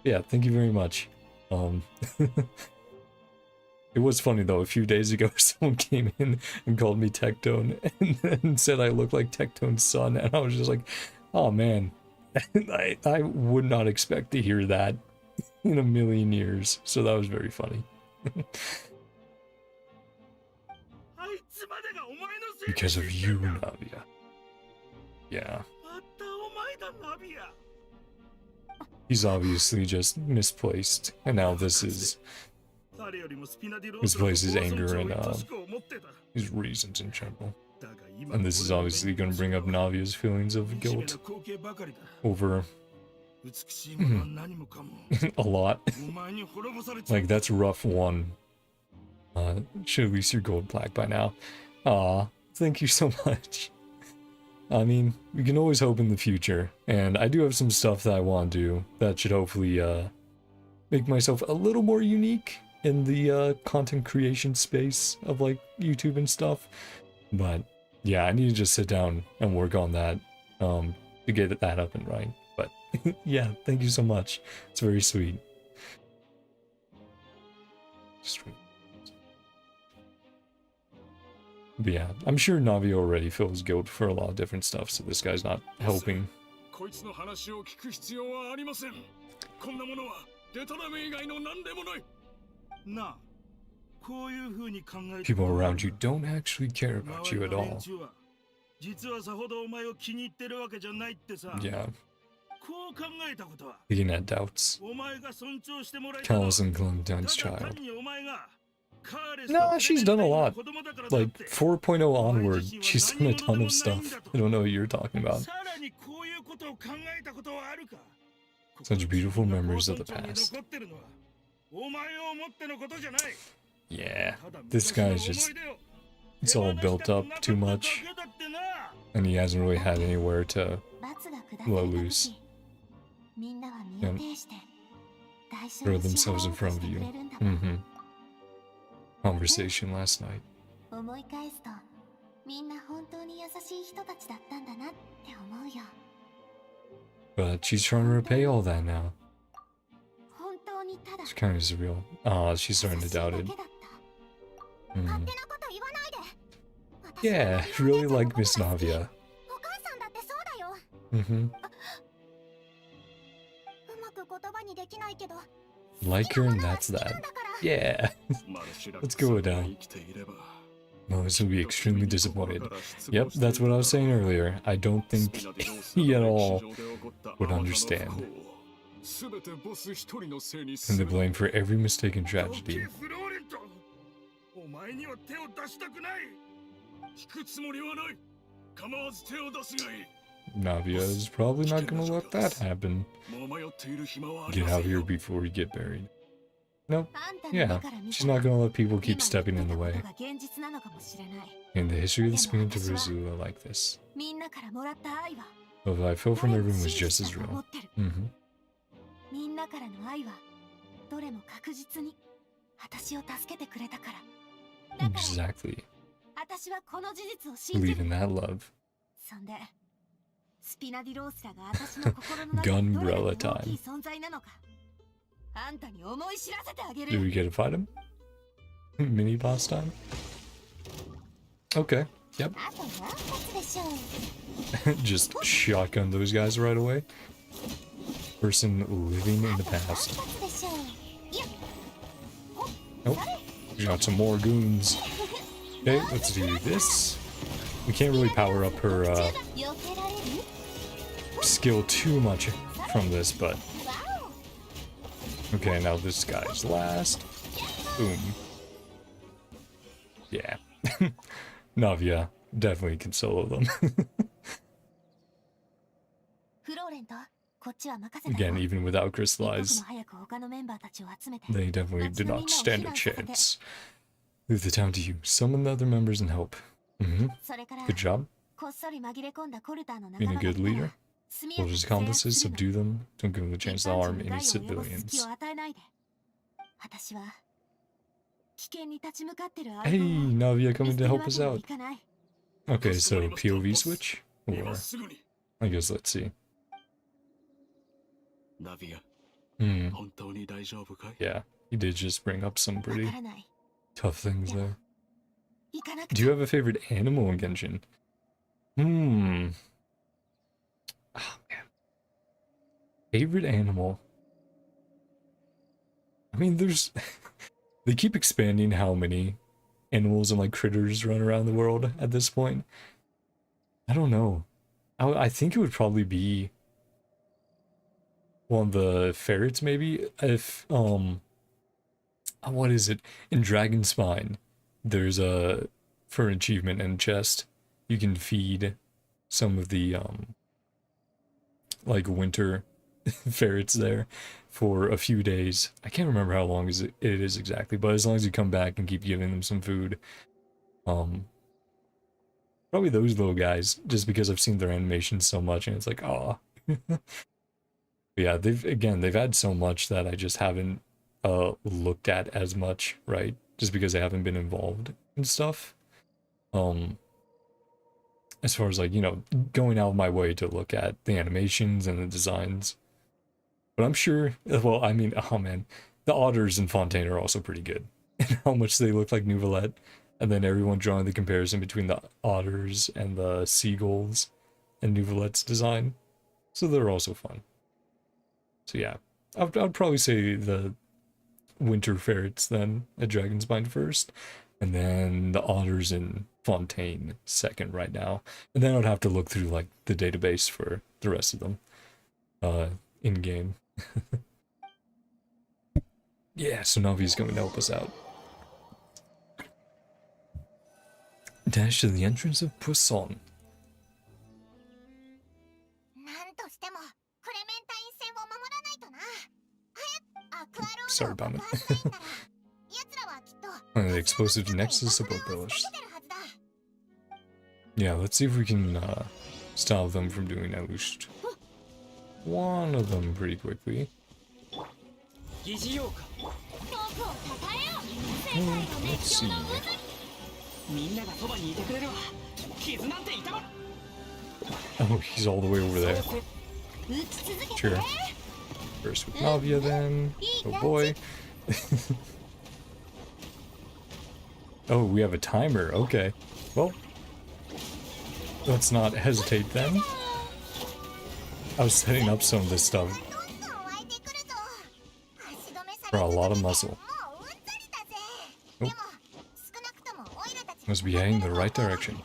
Yeah, thank you very much. It was funny though, a few days ago someone came in and called me Tectone and then said I look like Tectone's son, and I was just like, oh man, I would not expect to hear that in a million years, so that was very funny. Because of you, Navia. Yeah. またお前だナビア。 He's obviously just misplaced, and now this is 誰よりもスピナディロース misplaces の anger 尊 and 重を愛しく思ってた。 his reasons in general. だが今 And this is obviously going to bring up Navia's feelings of 惨めな guilt 光景ばかりだ。 over 美しいものは何もかも a lot. お前に滅ぼされちゃう。 Like, that's rough one. Should at least your gold plaque by now. Aw, thank you so much. I mean, we can always hope in the future, and I do have some stuff that I want to do that should hopefully make myself a little more unique in the content creation space of like YouTube and stuff. But yeah, I need to just sit down and work on that to get that up and running. But yeah, thank you so much. It's very sweet. Sweet. But yeah, I'm sure Navi already feels guilt for a lot of different stuff, so this guy's not helping. こいつの話を聞く必要はありません。こんなものはデタラメ以外の何でもない。なあ、こういう風に考えて People around you don't actually care about you at 周りの all. 連中は実はさほどお前を気に入ってるわけじゃないってさ。 Yeah, こう考えたことは looking at doubts. お前が尊重してもらえたのは Calls and Clementine's ただ child. 単にお前がカーレス No, と she's done a lot. 子供だからだっ Like て 4.0 onward, she's done a ton of stuff. I don't know what you're talking about. さらにこういうことを考えたことはあるか Such beautiful memories of the past. 残ってるのはお前を思ってのことじゃない Yeah, ただ this 昔の guy's just, 思い出を it's all built up too much, 手放したくなかっただけだってな and he hasn't really had anywhere to 罰が下さ let れた loose. 時みんなは身を挺して代償 Throw を支 themselves 払 in おうと front し of て you. くれるんだ Mm-hmm. Conversation last night. 思い返すとみんな本当に優しい人たちだったんだなって思うよ But she's trying to repay all that now. 本当にただ It's kind of surreal. Ah, she's 優 starting し to いだ doubt け it. だった Mm. 勝手なこと言わないで私 Yeah, は really お姉 like ちゃんの Miss ことが好き Navia. お母さんだってそうだよ Mm-hmm. うまく言葉にできないけど Like her, and that's 好きな that. んだから Yeah. マルシラ Let's クさ go んが down. 生きていれば Moses will be extremely disappointed. Yep, that's what I was saying earlier. I don't think he at all would understand. And the blame for every mistake and オッケ tragedy. ーフローレントお前には手を出したくない聞くつもりはない構わず手を出すがいい Navia is probably not gonna let that happen. もう迷っている暇はあり Get ませ out ん here よ before you get buried. Nope. あんたの Yeah, 目から見 she's た not gonna let people keep 今 stepping 言 in って the たこと way. が現実なのかもしれない In the history of the Spin of Rizula like this. みんなからもらった愛は What I felt from 誰も everyone was 真 just 実 as だと思 real. ってる Mm-hmm. みんなからの愛はどれも確実に私を助けてくれたからだから Exactly. 私はこの事実を信じ Believe る in that love. そんでスピナディロースラが私の心の中でどれ Gunbrella だけ大きい time. 存在なのかあんたに思い知らせてあげ Do we る get to fight him? Mini boss time? Okay. Yep. あと何発でしょう Just shotgun those guys right away. Person living in the あと何 past. 発でしょういや Nope. We got some more goons. Okay, let's do this. We can't really power up her 避けられる skill too much from this, but わ okay, now this guy's last. Boom. Yeah. Navia definitely can solo them. フローレントこっちは任せた Again, よ even without 一刻 crystallized, も早く他のメンバーたちを集めて they definitely did not stand a chance. Leave the town to you. Summon the other members and help. Mm-hmm. それから Good job. こっそり紛れ込んだコルターの仲 Being 間 a が good いた leader. ら速や Hold か his に制圧 accomplices, する subdue them. Don't give them the 一 chance 般 to 人 harm に any 害を及ぼす civilians. 隙を与えないで私は危険に立ち向かってる Hey, Navia 見 coming 捨て to る help わ us けにはい out. かない Okay, so POV switch? 今 Or すぐに I guess let's see. ナビア Hmm. 本当に大丈夫かい Yeah, he did just bring up some わ pretty からない tough things there. 行かなく Do ち you ゃ have a favorite animal in Genshin? Hmm. Oh, man. Favorite animal? I mean, there's... they keep expanding how many animals and, like, critters run around the world at this point. I don't know. I think it would probably be one of the ferrets, maybe. If what is it? In Dragon Spine, there's a, for an achievement and chest, you can feed some of the like winter ferrets there for a few days. I can't remember how long it is exactly, but as long as you come back and keep giving them some food. Probably those little guys, just because I've seen their animations so much and it's like, oh. Yeah, they've had so much that I just haven't looked at as much, right? Just because I haven't been involved in stuff. As far as like, you know, going out of my way to look at the animations and the designs. But I'm sure, well, I mean, oh man, the otters in Fontaine are also pretty good. And how much they look like Nouvellette. And then everyone drawing the comparison between the otters and the seagulls and Nouvellette's design. So they're also fun. So yeah, I'd probably say the winter ferrets then at Dragonspine first. And then the otters in Fontaine second right now. And then I'd have to look through like the database for the rest of them in game. Yeah, so Navi's going to help us out. Dash to the entrance of Poisson. なんとしてもクレメンタイン線を守らないとな。アクアロー Sorry ドを about 爆 it. 破したいんなら奴らはきっと The explosive next to the support pillars. Yeah, let's see if we can stop them from doing at least one of them pretty quickly. Let's see. Oh, he's all the way over there. Sure. First with Navia then. Oh boy. Oh, we have a timer. Okay. Well, let's not hesitate then. I was setting up some of this stuff for a lot of muscle. Oh. Must be heading the right direction.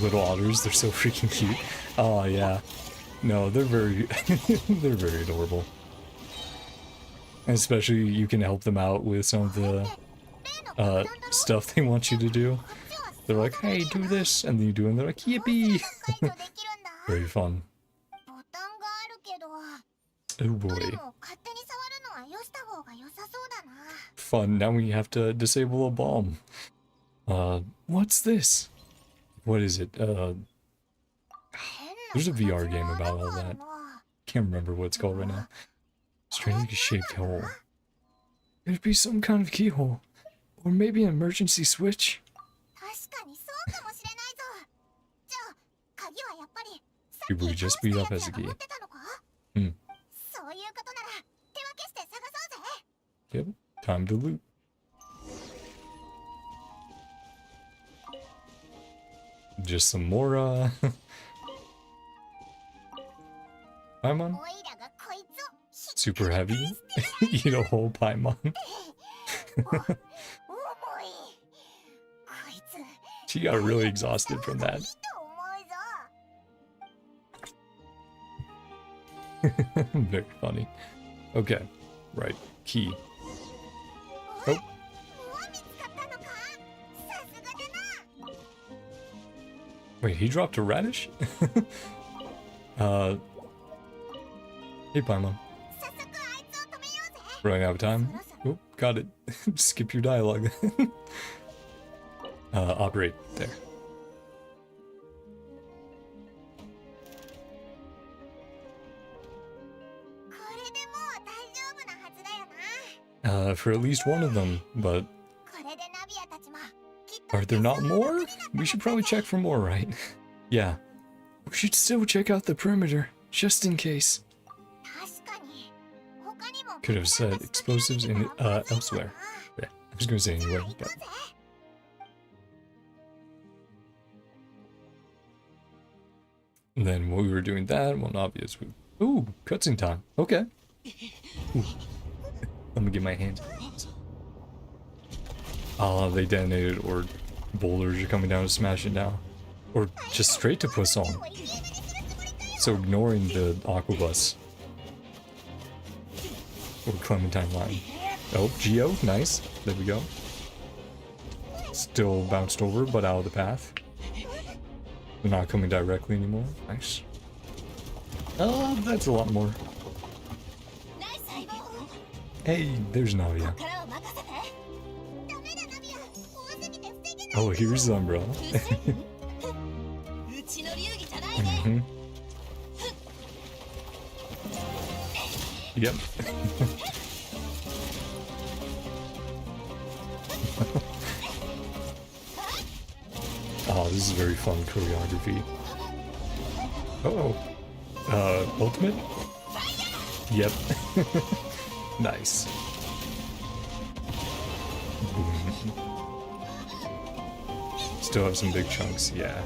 Little otters, they're so freaking cute. Oh yeah. No, they're very they're very adorable. And especially you can help them out with some of the stuff they want you to do. They're like, hey, do this, and then you do it, and they're like, yippee! Very fun. Oh boy. Fun, now we have to disable a bomb. What's this? What is it? There's a VR game about all that. Can't remember what it's called right now. Strangely shaped hole. It'd be some kind of keyhole. Or maybe an emergency switch. People we just beat up as a key. Yep, time to loot. Just some more, Paimon? Super heavy? Eat a whole Paimon. She got really exhausted from that. Very funny. Okay, right. Key. Oh. Wait, he dropped a radish? Hey, Paimon. Running out of time. Oh, got it. Skip your dialogue. Operate there. For at least one of them, but are there not more? We should probably check for more, right? Yeah. We should still check out the perimeter, just in case. Could have said explosives in elsewhere. Yeah, I was gonna say anyway, but... And then while we were doing that, well, obvious. Ooh, cutscene time. Okay. Ooh. Let me get my hands. Ah, they detonated or boulders are coming down to smash it now. Or just straight to Poisson. So ignoring the aqua bus. Or Clementine line. Oh, Geo, nice. There we go. Still bounced over, but out of the path. They're not coming directly anymore. Nice. Oh, that's a lot more. Hey, there's Navia. Oh, here's the umbrella. Mm-hmm. Yep. Oh, this is very fun choreography. Uh-oh. Ultimate? Yep. Nice. Boom. Still have some big chunks, yeah.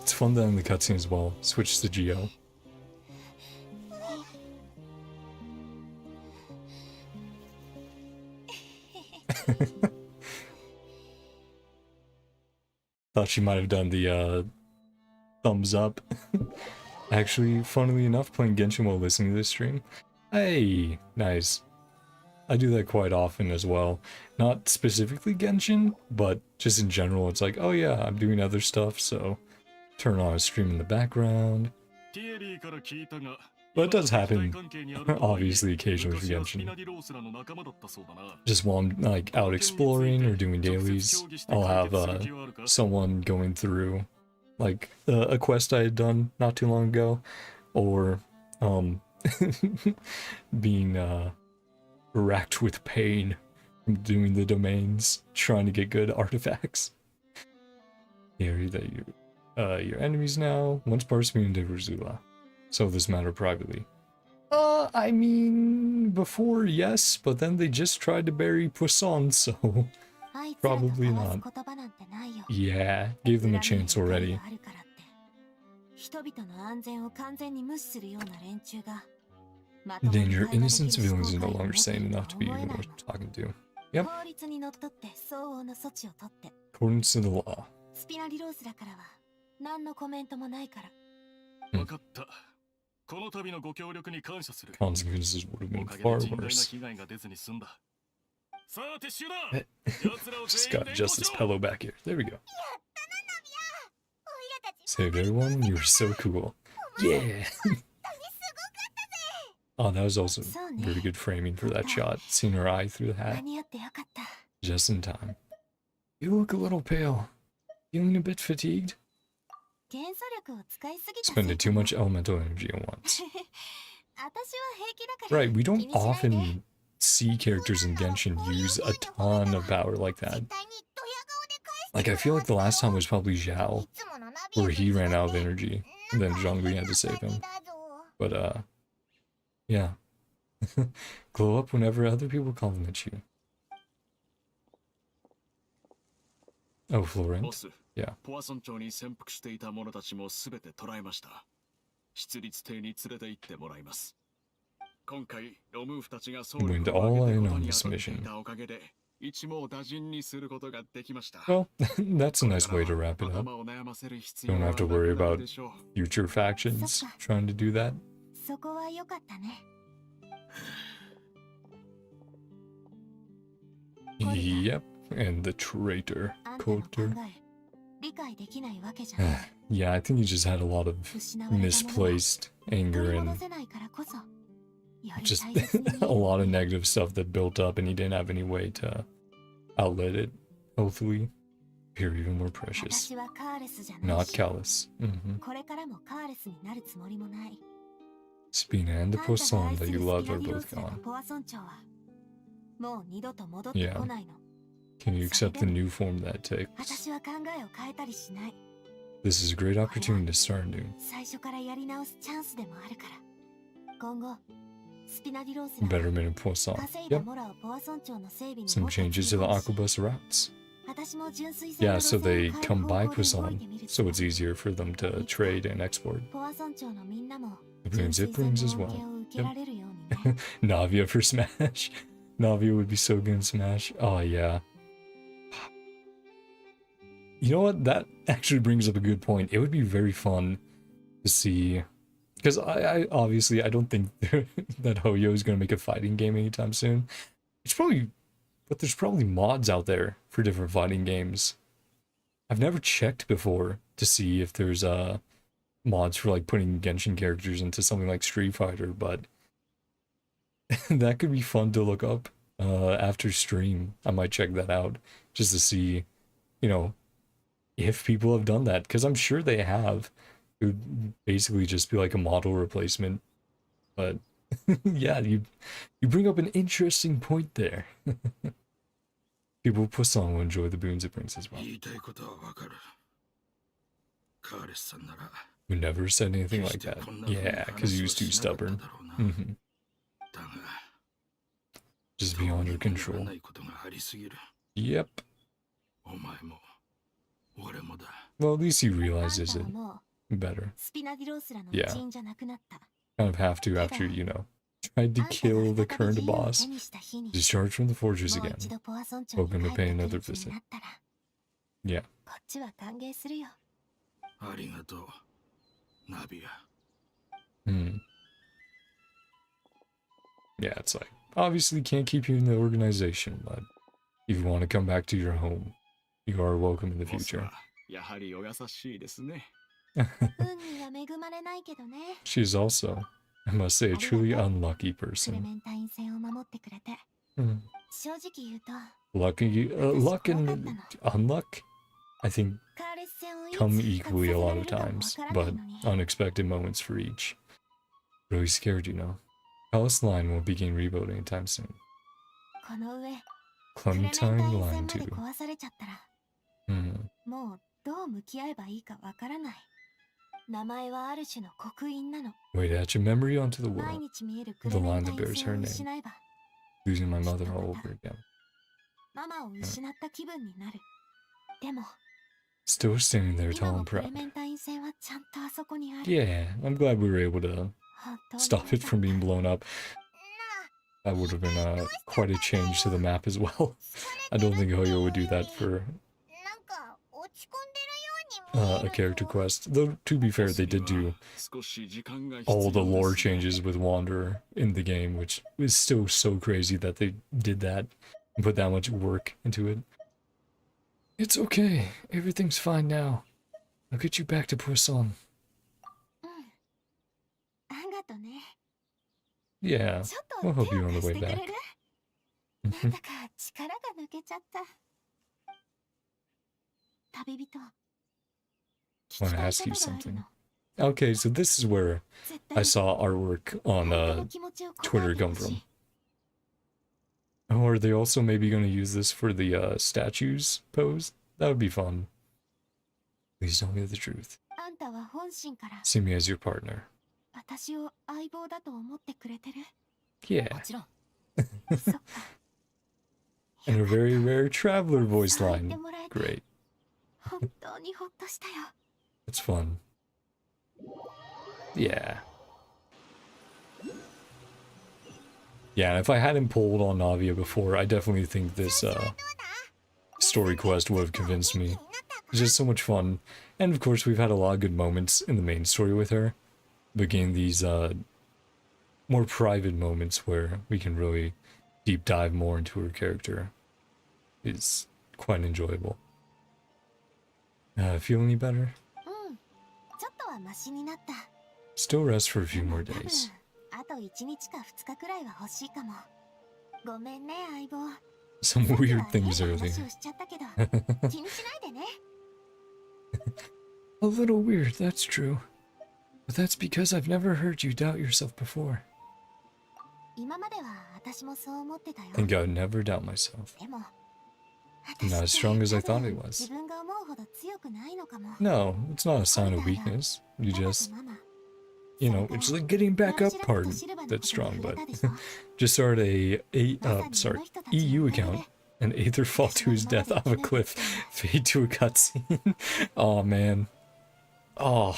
It's fun that in the cutscene as well. Switch to Geo. Thought she might have done the thumbs up. Actually, funnily enough, playing Genshin while listening to this stream. Hey, nice. I do that quite often as well. Not specifically Genshin, but just in general, it's like, oh yeah, I'm doing other stuff, so turn on a stream in the background. But it does happen, obviously, occasionally for Genshin. Just while I'm like out exploring or doing dailies, I'll have someone going through like a quest I had done not too long ago, or being racked with pain from doing the domains, trying to get good artifacts. The area that your enemies now. Once participating in Ruzula. So this matter privately. I mean, before, yes, but then they just tried to bury Poisson, so probably not. Yeah, gave them a chance already. Danger, innocent civilians are no longer sane enough to be even worth talking to. Yep. According to the law. Consequences would have been far worse. Just got Justice Pello back here. There we go. Save everyone, you were so cool. Yeah! Oh, that was also really good framing for that shot. Seeing her eye through the hat. Just in time. You look a little pale. Feeling a bit fatigued? Spending too much elemental energy at once. Right, we don't often see characters in Genshin use a ton of power like that. Like, I feel like the last time was probably Zhao, where he ran out of energy, and then Zhongli had to save him. But, yeah. Glow up whenever other people compliment you. Oh, Florent? Yeah. Went all in on this mission. Well, that's a nice way to wrap it up. Don't have to worry about future factions trying to do that. Yep, and the traitor, Koter. Yeah, I think he just had a lot of misplaced anger and just a lot of negative stuff that built up, and he didn't have any way to outlet it, hopefully. Appear even more precious. Not callous. Spina and the Poisson that you loved are both gone. Yeah. Can you accept the new form that takes? This is a great opportunity to start new. Betterment in Poisson. Yep. Some changes to the Aquabus routes. Yeah, so they come by Poisson, so it's easier for them to trade and export. It brings as well. Yep. ね。 Navia for Smash. Navia would be so good in Smash. Oh, yeah. You know what? That actually brings up a good point. It would be very fun to see... Because I obviously, I don't think that Hoyo is going to make a fighting game anytime soon. It's probably... But there's probably mods out there for different fighting games. I've never checked before to see if there's mods for like putting Genshin characters into something like Street Fighter, but that could be fun to look up after stream. I might check that out just to see, you know, if people have done that, because I'm sure they have. It would basically just be like a model replacement, but yeah, you bring up an interesting point there. People with Poisson will enjoy the boons it brings as well. 言いたいことはわかる。カーレスさんなら We never said anything like that. Yeah, because he was too stubborn. Mm-hmm. Just beyond your control. Yep. Well, at least he realizes it better. Yeah. Kind of have to after, you know, tried to kill the current boss. Discharged from the fortress again. Welcome to pay another visit. Yeah. Yeah, it's like, obviously can't keep you in the organization, but if you want to come back to your home, you are welcome in the future. She is also, I must say, a truly unlucky person. Lucky, luck and unluck, I think, come equally a lot of times, but unexpected moments for each. Really scared, you know. Palace Line won't begin rebuilding anytime soon. Clementine Line 2. Wait, add your memory onto the wall. The line that bears her name. Losing my mother all over again. Still standing there tall and proud. Yeah, I'm glad we were able to stop it from being blown up. That would have been quite a change to the map as well. I don't think Hoyo would do that for a character quest. Though, to be fair, they did do all the lore changes with Wanderer in the game, which is still so crazy that they did that and put that much work into it. It's okay. Everything's fine now. I'll get you back to Poisson. Yeah, we'll help you on the way back. I want to ask you something. Okay, so this is where I saw artwork on Twitter come from. Oh, are they also maybe going to use this for the statues pose? That would be fun. Please tell me the truth. See me as your partner. Yeah. And a very rare traveler voice line. Great. It's fun. Yeah. Yeah, and if I hadn't pulled on Navia before, I definitely think this story quest would have convinced me. It's just so much fun. And of course, we've had a lot of good moments in the main story with her. But again, these more private moments where we can really deep dive more into her character is quite enjoyable. Feel any better? Still rest for a few more days. Some weird things earlier. A little weird, that's true. But that's because I've never heard you doubt yourself before. I think I would never doubt myself. Not as strong as I thought it was. No, it's not a sign of weakness. You just, you know, it's like getting back up part that's strong, but just started a EU account and Aether fall to his death off a cliff, fade to a cutscene. Oh man. Oh.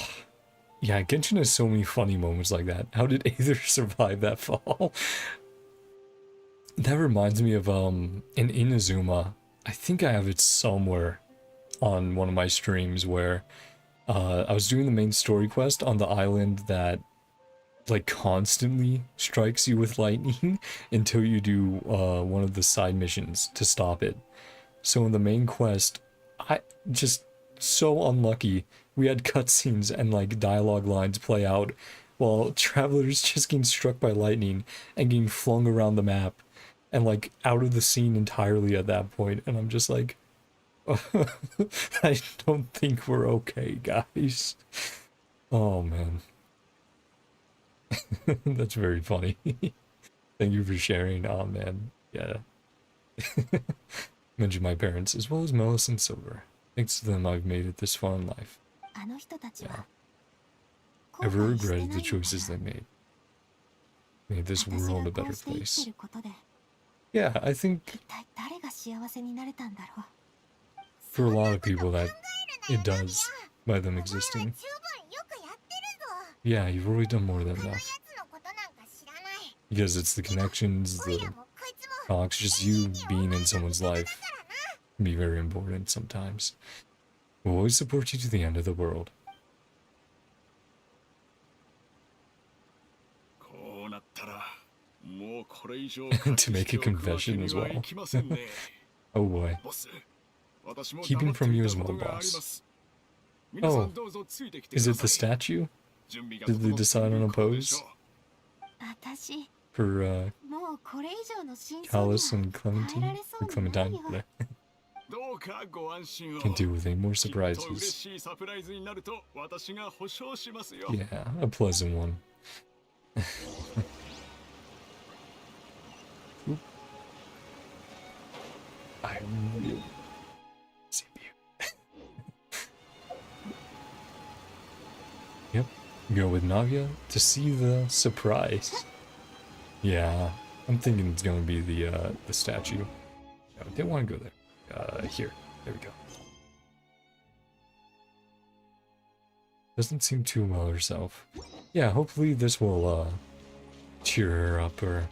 Yeah, Genshin has so many funny moments like that. How did Aether survive that fall? That reminds me of in Inazuma. I think I have it somewhere on one of my streams where I was doing the main story quest on the island that like constantly strikes you with lightning until you do one of the side missions to stop it. So in the main quest, I just so unlucky. We had cutscenes and like dialogue lines play out while travelers just getting struck by lightning and getting flung around the map and like out of the scene entirely at that point. And I'm just like, I don't think we're okay, guys. Oh man. That's very funny. Thank you for sharing. Oh man. Yeah. Mention my parents as well as Melis and Silver. Thanks to them, I've made it this far in life. Yeah. Ever regretted the choices they made? Made this world a better place. Yeah, I think for a lot of people that it does by them existing. Yeah, you've already done more than enough. Because it's the connections, the talks, just you being in someone's life can be very important sometimes. We'll always support you to the end of the world. To make a confession as well. Oh boy. Keeping from you as well, boss. Oh, is it the statue? Did they decide on a pose? For Callus and Clementine? Or Clementine? Can't deal with any more surprises. Yeah, a pleasant one. I really see you. Yep, go with Navia to see the surprise. Yeah, I'm thinking it's gonna be the statue. No, I didn't want to go there. Here. There we go. Doesn't seem too well herself. Yeah, hopefully this will cheer her up or,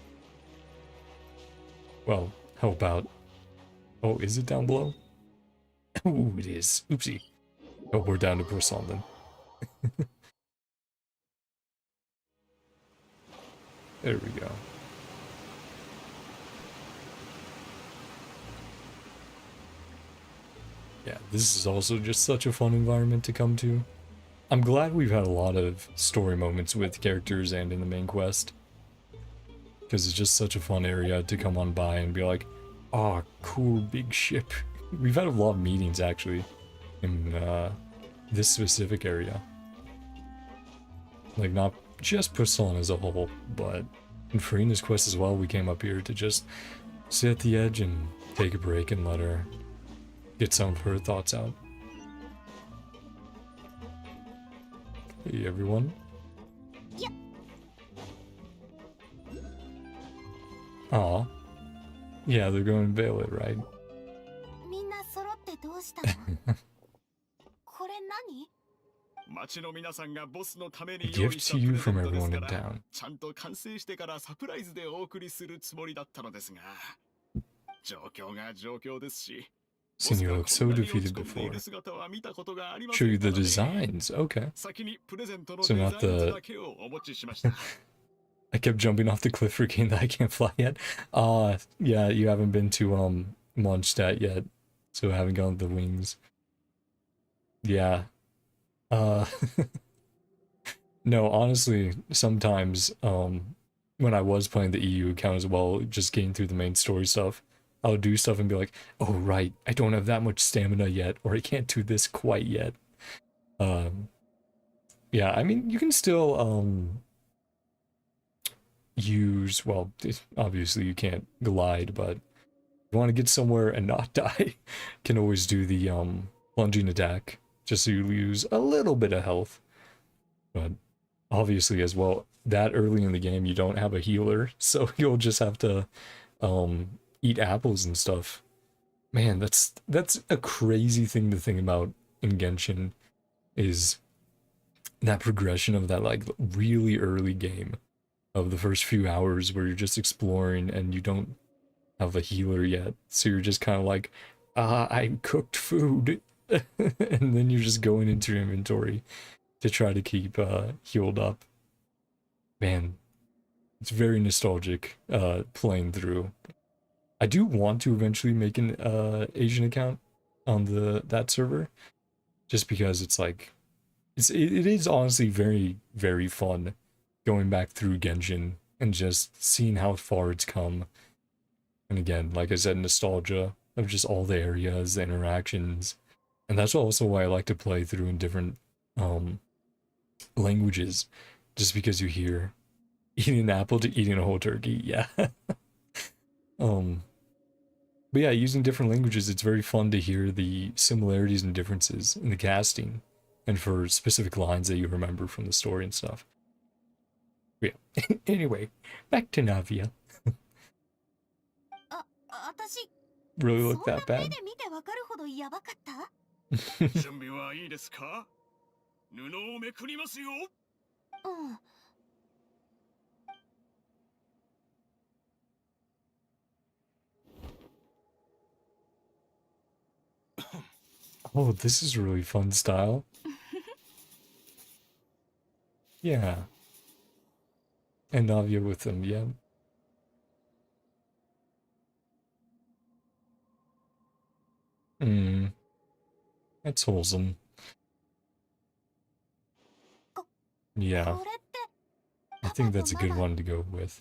well, help out. Oh, is it down below? Oh, it is. Oopsie. Oh, we're down to Brisson then. There we go. Yeah, this is also just such a fun environment to come to. I'm glad we've had a lot of story moments with characters and in the main quest. Because it's just such a fun area to come on by and be like, oh, cool big ship. We've had a lot of meetings actually in this specific area. Like not just Poisson as a whole, but in Farina's quest as well, we came up here to just sit at the edge and take a break and let her get some of her thoughts out. Hey everyone. Yep. Aw. Yeah, they're going to veil it, right? A gift to you from everyone in town. Seen you look so defeated before. Show you the designs, okay. So not the... I kept jumping off the cliff forgetting that I can't fly yet. Yeah, you haven't been to Mondstadt yet, so I haven't gone the wings. Yeah. No, honestly, sometimes when I was playing the EU account as well, just getting through the main story stuff, I would do stuff and be like, oh right, I don't have that much stamina yet, or I can't do this quite yet. Yeah, I mean, you can still use, well, obviously you can't glide, but if you want to get somewhere and not die, can always do the plunging attack, just so you lose a little bit of health. But obviously as well, that early in the game you don't have a healer, so you'll just have to eat apples and stuff. Man, that's a crazy thing to think about in Genshin, is that progression of that like really early game of the first few hours where you're just exploring and you don't have a healer yet, so you're just kind of like, I cooked food, and then you're just going into your inventory to try to keep healed up. Man, it's very nostalgic playing through. I do want to eventually make an Asian account on that server, just because it's like it is honestly very, very fun going back through Genshin and just seeing how far it's come. And again, like I said, nostalgia of just all the areas, the interactions. And that's also why I like to play through in different languages, just because you hear eating an apple to eating a whole turkey. Yeah. But yeah, using different languages, it's very fun to hear the similarities and differences in the casting and for specific lines that you remember from the story and stuff. But yeah. Anyway, back to Navia. Really look that bad? 準備はいいですか？布をめくりますよ。Oh, this is really fun style. Yeah. And Navia with them, yeah. That's wholesome. Yeah. I think that's a good one to go with.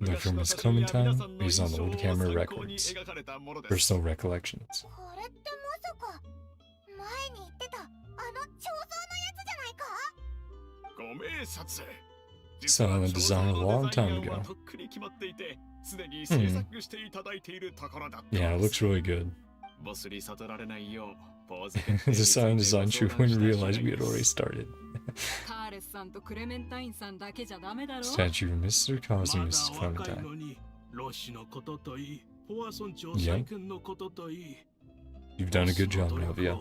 They're from Miss Clementine, based on old camera records. Personal recollections. Saw the design a long time ago. Yeah, it looks really good. The sound is on true when we realized we had already started. Statue of Mr. Cos and Mrs. Clementine. Yep. You've done a good job, Navia.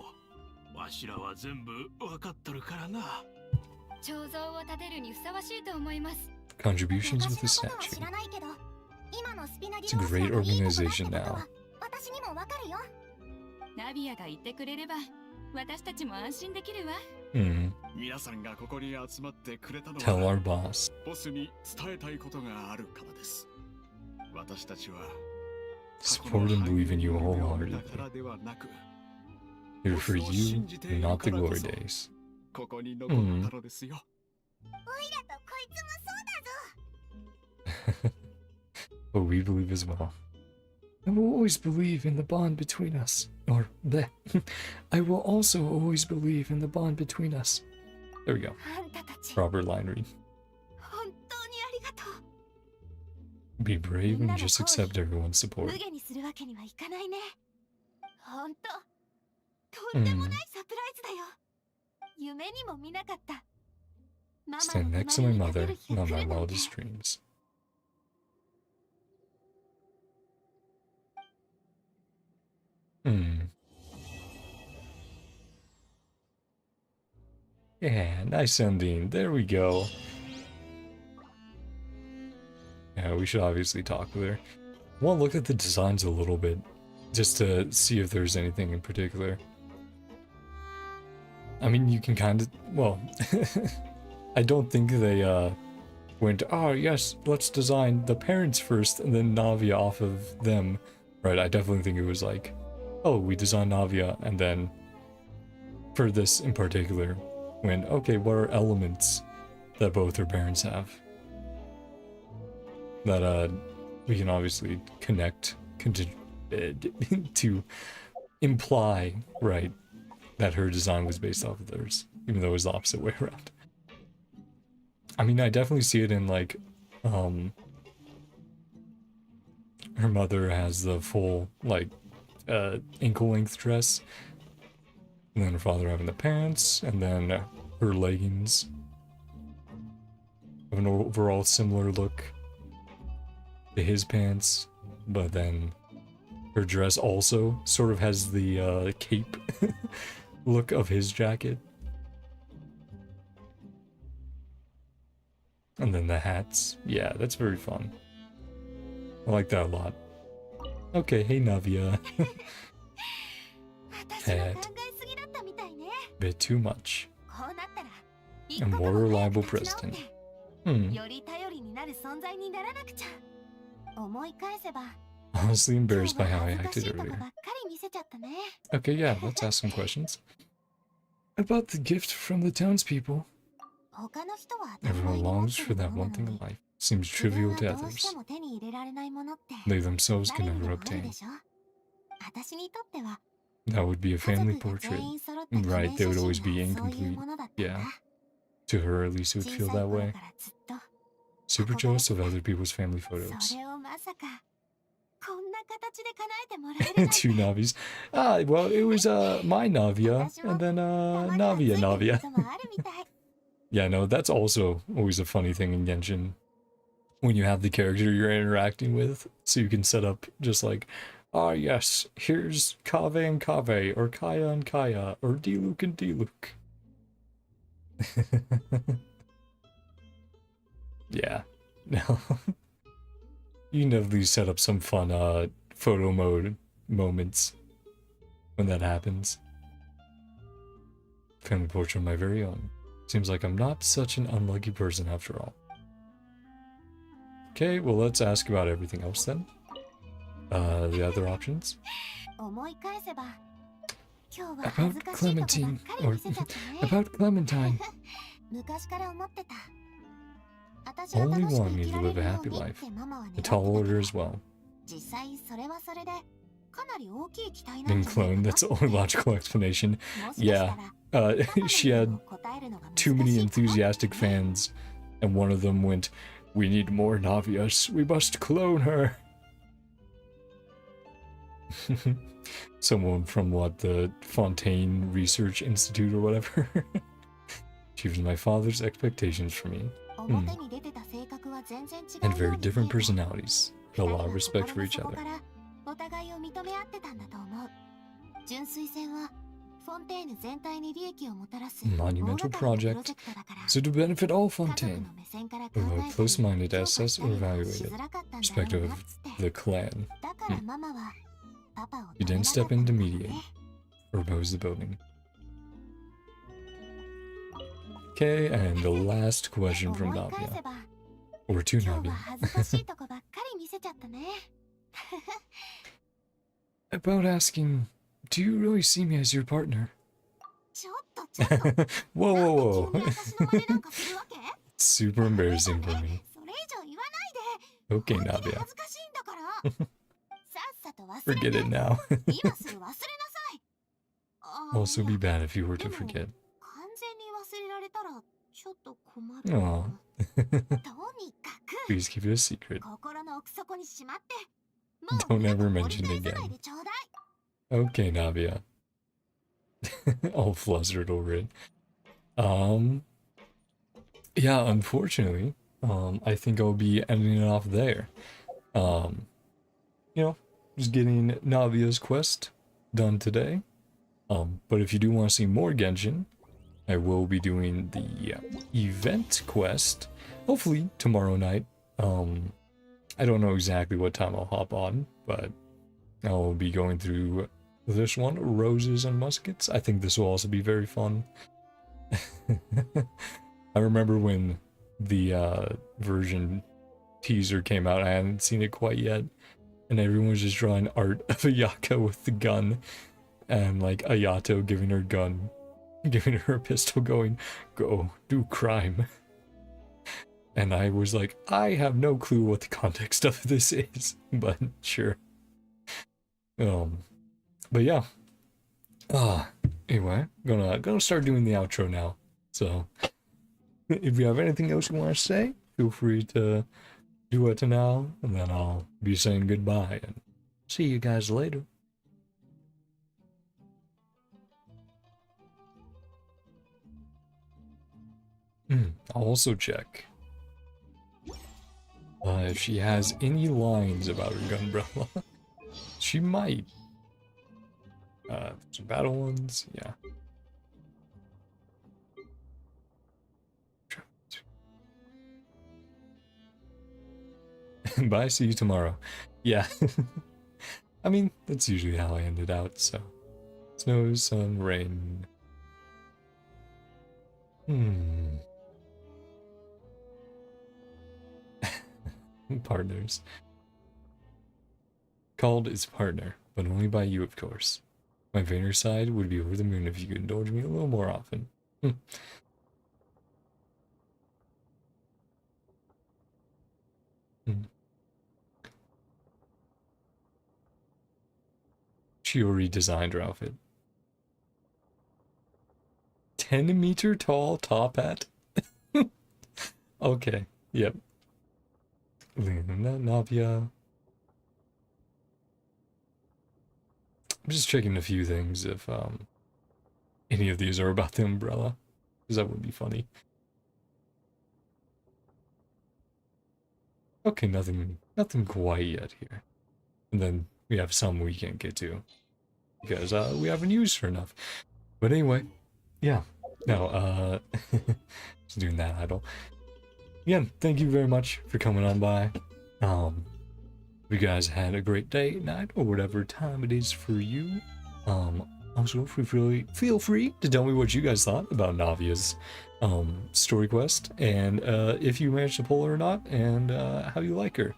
Contributions with the statue. It's a great organization now. Tell our boss. Support and believe in you wholeheartedly. Here for you, not the glory days. But we believe as well. I will always believe in the bond between us. Or, bleh. I will also always believe in the bond between us. There we go. Proper line read. Be brave and just accept everyone's support. Stand next to my mother, not my wildest dreams. Yeah, nice ending. There we go. Yeah, we should obviously talk with her. I want to look at the designs a little bit, just to see if there's anything in particular. I mean, you can kind of, well, I don't think they went, oh yes, let's design the parents first and then Navia off of them. Right, I definitely think it was like, oh, we designed Navia and then for this in particular, went, okay, what are elements that both her parents have? That we can obviously connect to imply, right, that her design was based off of theirs, even though it was the opposite way around. I mean, I definitely see it in like, her mother has the full like ankle-length dress, and then her father having the pants, and then her leggings have an overall similar look to his pants, but then Her dress also sort of has the cape look of his jacket. And then the hats. Yeah, that's very fun. I like that a lot. Okay, hey Navia. Hat. Bit too much. A more reliable president. Honestly embarrassed by how I acted earlier. Okay, yeah, let's ask some questions. About the gift from the townspeople. Everyone longs for that one thing in life. Seems trivial to others. They themselves can never obtain. That would be a family portrait. Right, they would always be incomplete. Yeah. To her, at least it would feel that way. Super jealous of other people's family photos. Two Navis. Ah, well, it was my Navia, and then Navia. Yeah, no, that's also always a funny thing in Genshin. When you have the character you're interacting with, so you can set up just like, ah yes, here's Kave and Kave, or Kaya and Kaya, or Diluc and Diluc. Yeah, no. You can definitely set up some fun photo mode moments when that happens. Family portrait of my very own. Seems like I'm not such an unlucky person after all. Okay, well let's ask about everything else then. The other options. About Clementine, or about Clementine. Only one needs to live a happy life. A tall order as well. Then clone, that's the only logical explanation. Yeah, she had too many enthusiastic fans, and one of them went, "We need more Navias, we must clone her." Someone from what, the Fontaine Research Institute or whatever. She was my father's expectations for me. And very different personalities, but a lot of respect for each other. Monumental project, so to benefit all Fontaine, although close-minded to assess or evaluate it, respective of the clan. You didn't step in to mediate, or oppose the building. Okay, and the last question from Navia. Or to Navia. About asking, do you really see me as your partner? Whoa, whoa, whoa. Super embarrassing for me. Okay, Navia. Forget it now. Also be bad if you were to forget. Aw. Please keep it a secret. Don't ever mention it again. Okay, Navia. All flustered over it. Yeah, unfortunately, I think I'll be ending it off there. You know, just getting Navia's quest done today. But if you do want to see more Genshin, I will be doing the event quest, hopefully tomorrow night. I don't know exactly what time I'll hop on, but I'll be going through this one, Roses and Muskets. I think this will also be very fun. I remember when the version teaser came out, I hadn't seen it quite yet, and everyone was just drawing art of Ayaka with the gun, and like Ayato giving her gun, giving her a pistol going, "Go, do crime." And I was like, I have no clue what the context of this is, but sure. But yeah. Anyway, gonna start doing the outro now. So if you have anything else you want to say, feel free to do it now, and then I'll be saying goodbye and see you guys later. I'll also check if she has any lines about her gunbrella. She might. Some battle ones, yeah. Bye, see you tomorrow. Yeah. I mean, that's usually how I ended out, so. Snow, sun, rain. Partners. Called is partner, but only by you, of course. My Vayner side would be over the moon if you could indulge me a little more often. She already designed her outfit. 10-meter tall top hat? Okay, yep. Navia. I'm just checking a few things if any of these are about the umbrella, because that would be funny. Okay, nothing quite yet here. And then we have some we can't get to because we haven't used her enough. But anyway, yeah. No, just doing that idle. Again, thank you very much for coming on by. You guys had a great day, night, or whatever time it is for you. Also, feel free to tell me what you guys thought about Navia's story quest, and if you managed to pull her or not, and how you like her.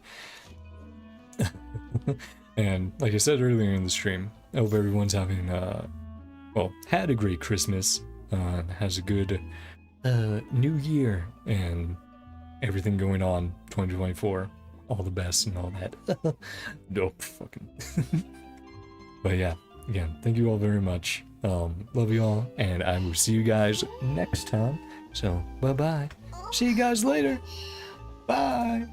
And like I said earlier in the stream, I hope everyone's having well, had a great Christmas, has a good new year, and everything going on 2024. All the best and all that. Nope, fucking. But yeah, again, thank you all very much. Love you all, and I will see you guys next time. So, bye-bye. See you guys later. Bye.